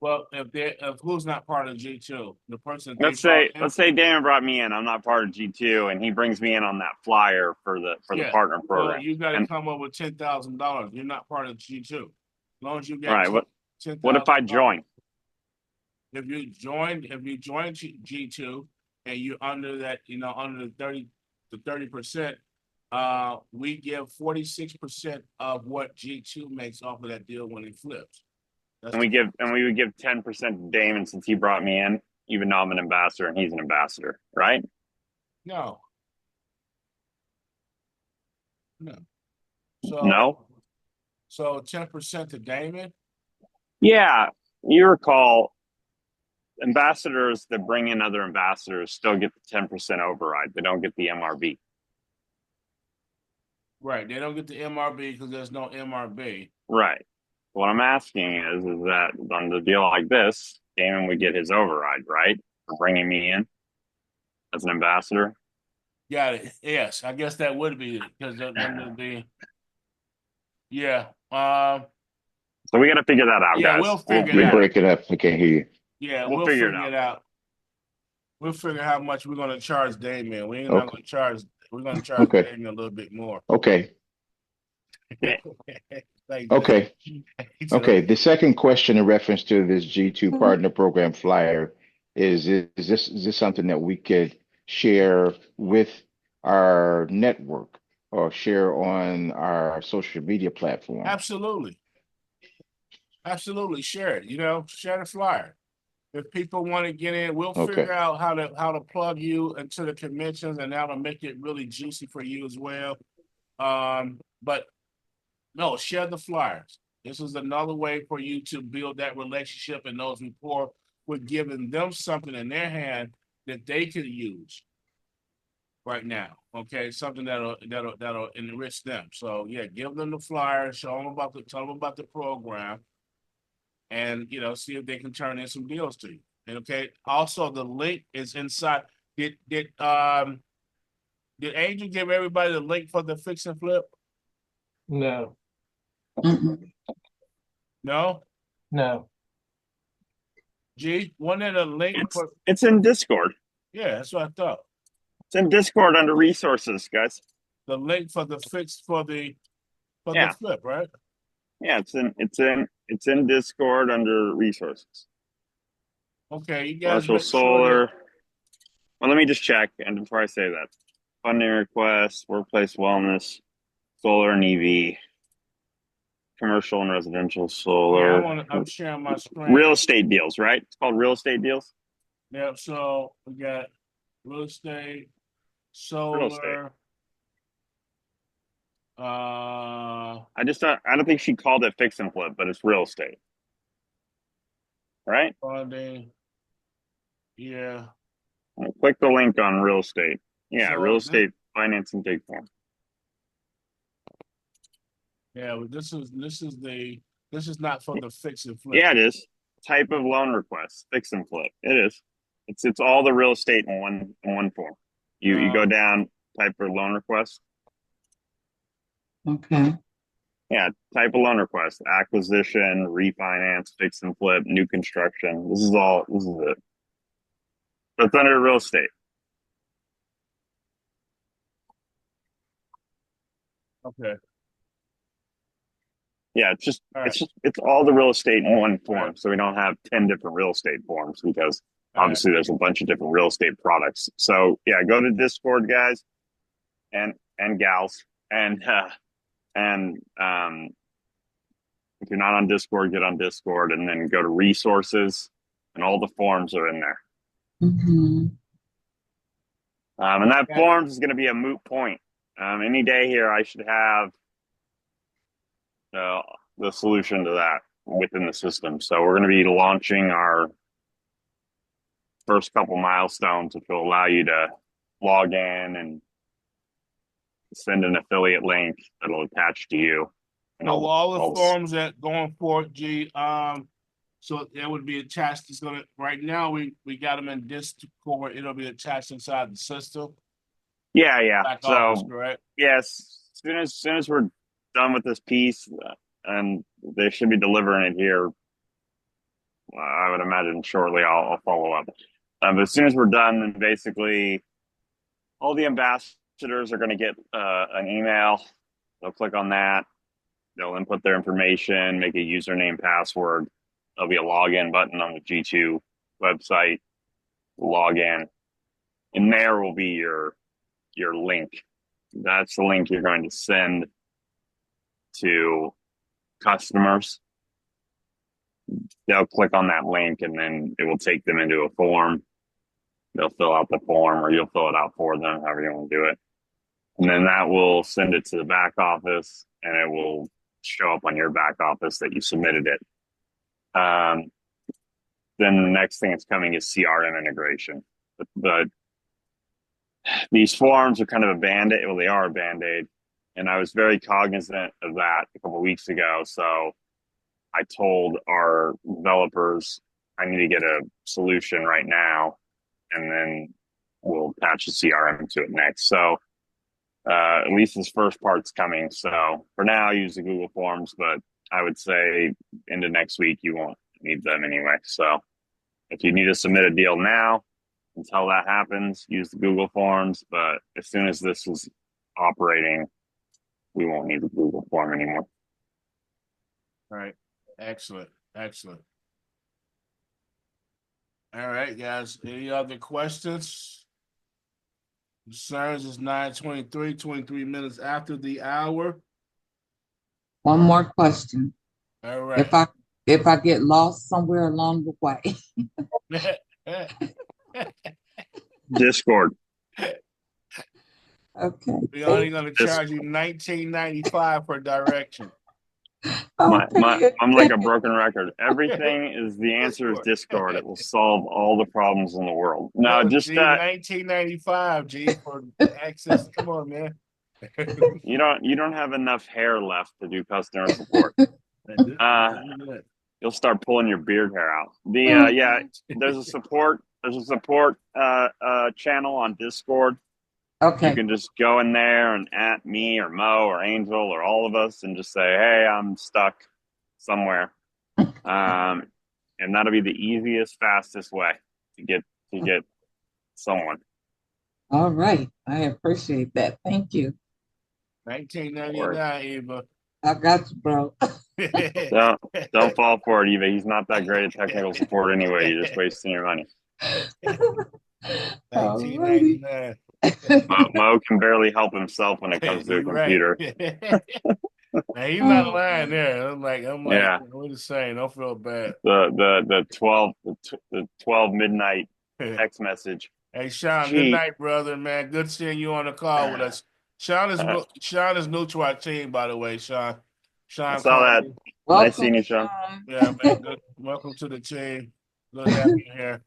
Well, if who's not part of G2, the person Let's say Damon brought me in. I'm not part of G2, and he brings me in on that flyer for the partner program. Well, you got to come up with $10,000. You're not part of G2. As long as you get right. What if I join? If you join G2 and you're under that, under the 30%, we give 46% of what G2 makes off of that deal when it flips. And we would give 10% to Damon since he brought me in, even though I'm an ambassador and he's an ambassador, right? No. So 10% to Damon? Yeah. You recall ambassadors that bring in other ambassadors still get the 10% override. They don't get the MRB. Right. They don't get the MRB because there's no MRB. Right. What I'm asking is that on the deal like this, Damon would get his override, right? For bringing me in as an ambassador. Got it. Yes, I guess that would be because yeah. So we got to figure that out, yeah, guys. we'll figure it out. Break it up. We can't hear you. Yeah, we'll figure it out. We'll figure how much we're going to charge Damien. We're going to charge Damien a little bit more. Okay. Okay. Okay. The second question in reference to this G2 partner program flyer is this something that we could share with our network or share on our social media platform? Absolutely. Share it, share the flyer. If people want to get in, we'll figure out how to plug you into the conventions, and that'll make it really juicy for you as well. But no, share the flyers. This is another way for you to build that relationship and those rapport. We're giving them something in their hand that they could use right now. Okay, something that'll enrich them. So yeah, give them the flyer, tell them about the program, and see if they can turn in some deals to you. And okay, also the link is inside. Did Angel give everybody the link for the fix and flip? No. No? No. G, wasn't it a link it's in Discord. Yeah, that's what I thought. It's in Discord under resources, guys. The link for the fix for the flip, right? Yeah, it's in Discord under resources. Okay, you guys Marshall Solar. Well, let me just check. And before I say that, funding requests, workplace wellness, solar and EV, commercial and residential solar, I'm sharing my screen. real estate deals, right? It's called real estate deals. Yep. So we got real estate, solar. Real estate. I don't think she called it fix and flip, but it's real estate, right? funding. Yeah. Click the link on real estate. Yeah, So real estate financing take form. Yeah, but this is not for the fix and flip. Yeah, it is. Type of loan request, fix and flip. It is. It's all the real estate in one form. You go down, type for loan request. Okay. Yeah, type of loan request, acquisition, refinance, fix and flip, new construction. This is it. That's under real estate. Okay. Yeah, it's all the real estate in one form. Right. So we don't have 10 different real estate forms because obviously there's a bunch of different real estate products. So yeah, go to Discord, guys and gals. And if you're not on Discord, get on Discord and then go to resources and all the forms are in there. Mm-hmm. And that forms is going to be a moot point. Any day here, I should have the solution to that within the system. So we're going to be launching our first couple milestones, which will allow you to log in and send an affiliate link that'll attach to you. And all the forms that going forward, G. So that would be attached. It's gonna right now we got them in Discord. It'll be attached inside the system. Yeah. Back so office, correct? Yes, as soon as we're done with this piece, and they should be delivering it here. I would imagine shortly. I'll follow up. But as soon as we're done, then basically all the ambassadors are going to get an email. They'll click on that. They'll input their information, make a username, password. There'll be a login button on the G2 website. Log in, and there will be your link. That's the link you're going to send to customers. They'll click on that link and then it will take them into a form. They'll fill out the form or you'll fill it out for them, however you want to do it. And then that will send it to the back office and it will show up on your back office that you submitted it. Then the next thing that's coming is CRM integration. But these forms are kind of a band-aid. Well, they are a band-aid. And I was very cognizant of that a couple of weeks ago. So I told our developers I need to get a solution right now, and then we'll patch the CRM to it next. So at least this first part's coming. So for now, use the Google Forms, but I would say into next week, you won't need them anyway. So if you need to submit a deal now, until that happens, use the Google Forms. But as soon as this is operating, we won't need the Google form anymore. All right. Excellent. All right, guys. Any other questions? Concerns is 9:23, 23 minutes after the hour. One more question. All right. If I get lost somewhere along the way. Discord. Okay. We're only going to charge you $19.95 for direction. I'm like a broken record. Everything is the answer is Discord. It will solve all the problems in the world. No, just $19.95, G, for access. Come on, man. You don't have enough hair left to do customer support. You'll start pulling your beard hair out. There's a support channel on Discord. Okay. You can just go in there and at me or Mo or Angel or all of us and just say, hey, I'm stuck somewhere. And that'll be the easiest, fastest way to get someone. All right. I appreciate that. Thank you. $19.99, Eva. I got you, bro. Don't fall for it, Eva. He's not that great at technical support anyway. You're just wasting your money. Alrighty. 1999. Mo can barely help himself when it comes to a You right. computer. Now, he's not lying there. I'm like, Yeah. we're the same. Don't feel bad. The 12 midnight text message. Hey, Sean, good Gee, night, brother, man. Good seeing you on the call with us. Sean is new to our team, by the way, Sean. I Sean saw that. Conley. Nice Welcome, seeing you, Sean. Sean. Yeah, man. Good. Welcome to the team. Good having you here.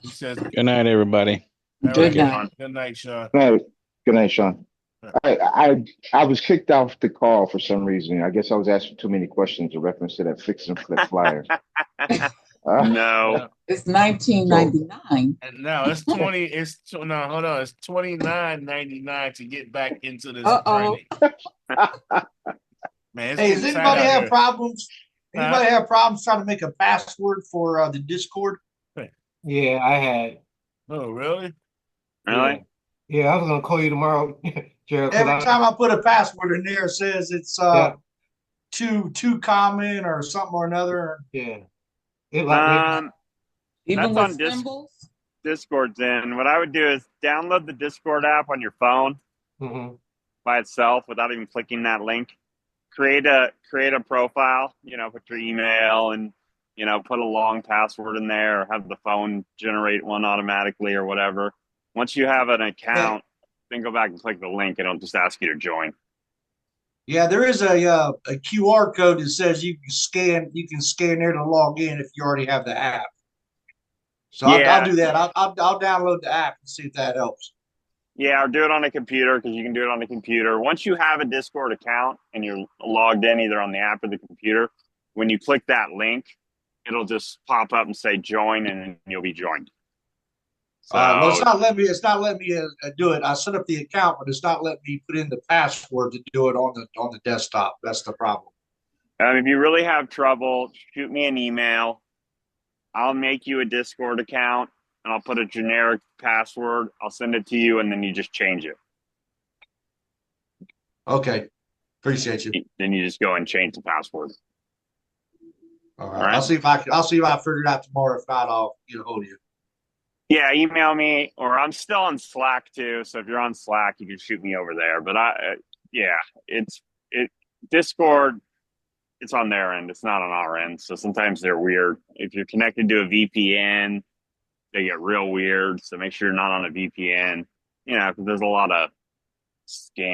He says, Good night, everybody. all Good right. night. Good night, Sean. Good night, Sean. I was kicked off the call for some reason. I guess I was asking too many questions in reference to that fix and flip flyer. No. Yeah. It's 1999. And now it's 20. No, hold on. It's 29.99 to get back into this Uh-oh. training. Man, it's Hey, does getting tight anybody out have here. problems? Huh? Anybody have problems trying to make a password for the Discord? Yeah, I had. Oh, really? Really? Yeah, I was gonna call you tomorrow, Gerald. Every time I put a password in there, it says it's Yeah. too common or something or another. Yeah, it like Even That's with on symbols? Discord's in. What I would do is download the Discord app on your phone Mhm. by itself without even clicking that link. Create a profile, put your email and put a long password in there or have the phone generate one automatically or whatever. Once you have an account, then go back and click the link and it'll just ask you to join. Yeah, there is a QR code that says you can scan there to log in if you already have the app. So Yeah. I'll do that. I'll download the app and see if that helps. Yeah, or do it on a computer because you can do it on the computer. Once you have a Discord account and you're logged in either on the app or the computer, when you click that link, it'll just pop up and say join and you'll be joined. So, Well, it's not letting me do it. I set up the account, but it's not letting me put in the password to do it on the desktop. That's the problem. if you really have trouble, shoot me an email. I'll make you a Discord account and I'll put a generic password. I'll send it to you and then you just change it. Okay, appreciate you. Then you just go and change the password. All right. I'll see if I figure it out tomorrow. If not, I'll get a hold of you. Yeah, email me, or I'm still on Slack too. So if you're on Slack, you can shoot me over there. But Discord, it's on their end. It's not on our end. So sometimes they're weird. If you're connected to a VPN, they get real weird. So make sure you're not on a VPN. Because there's a lot of scam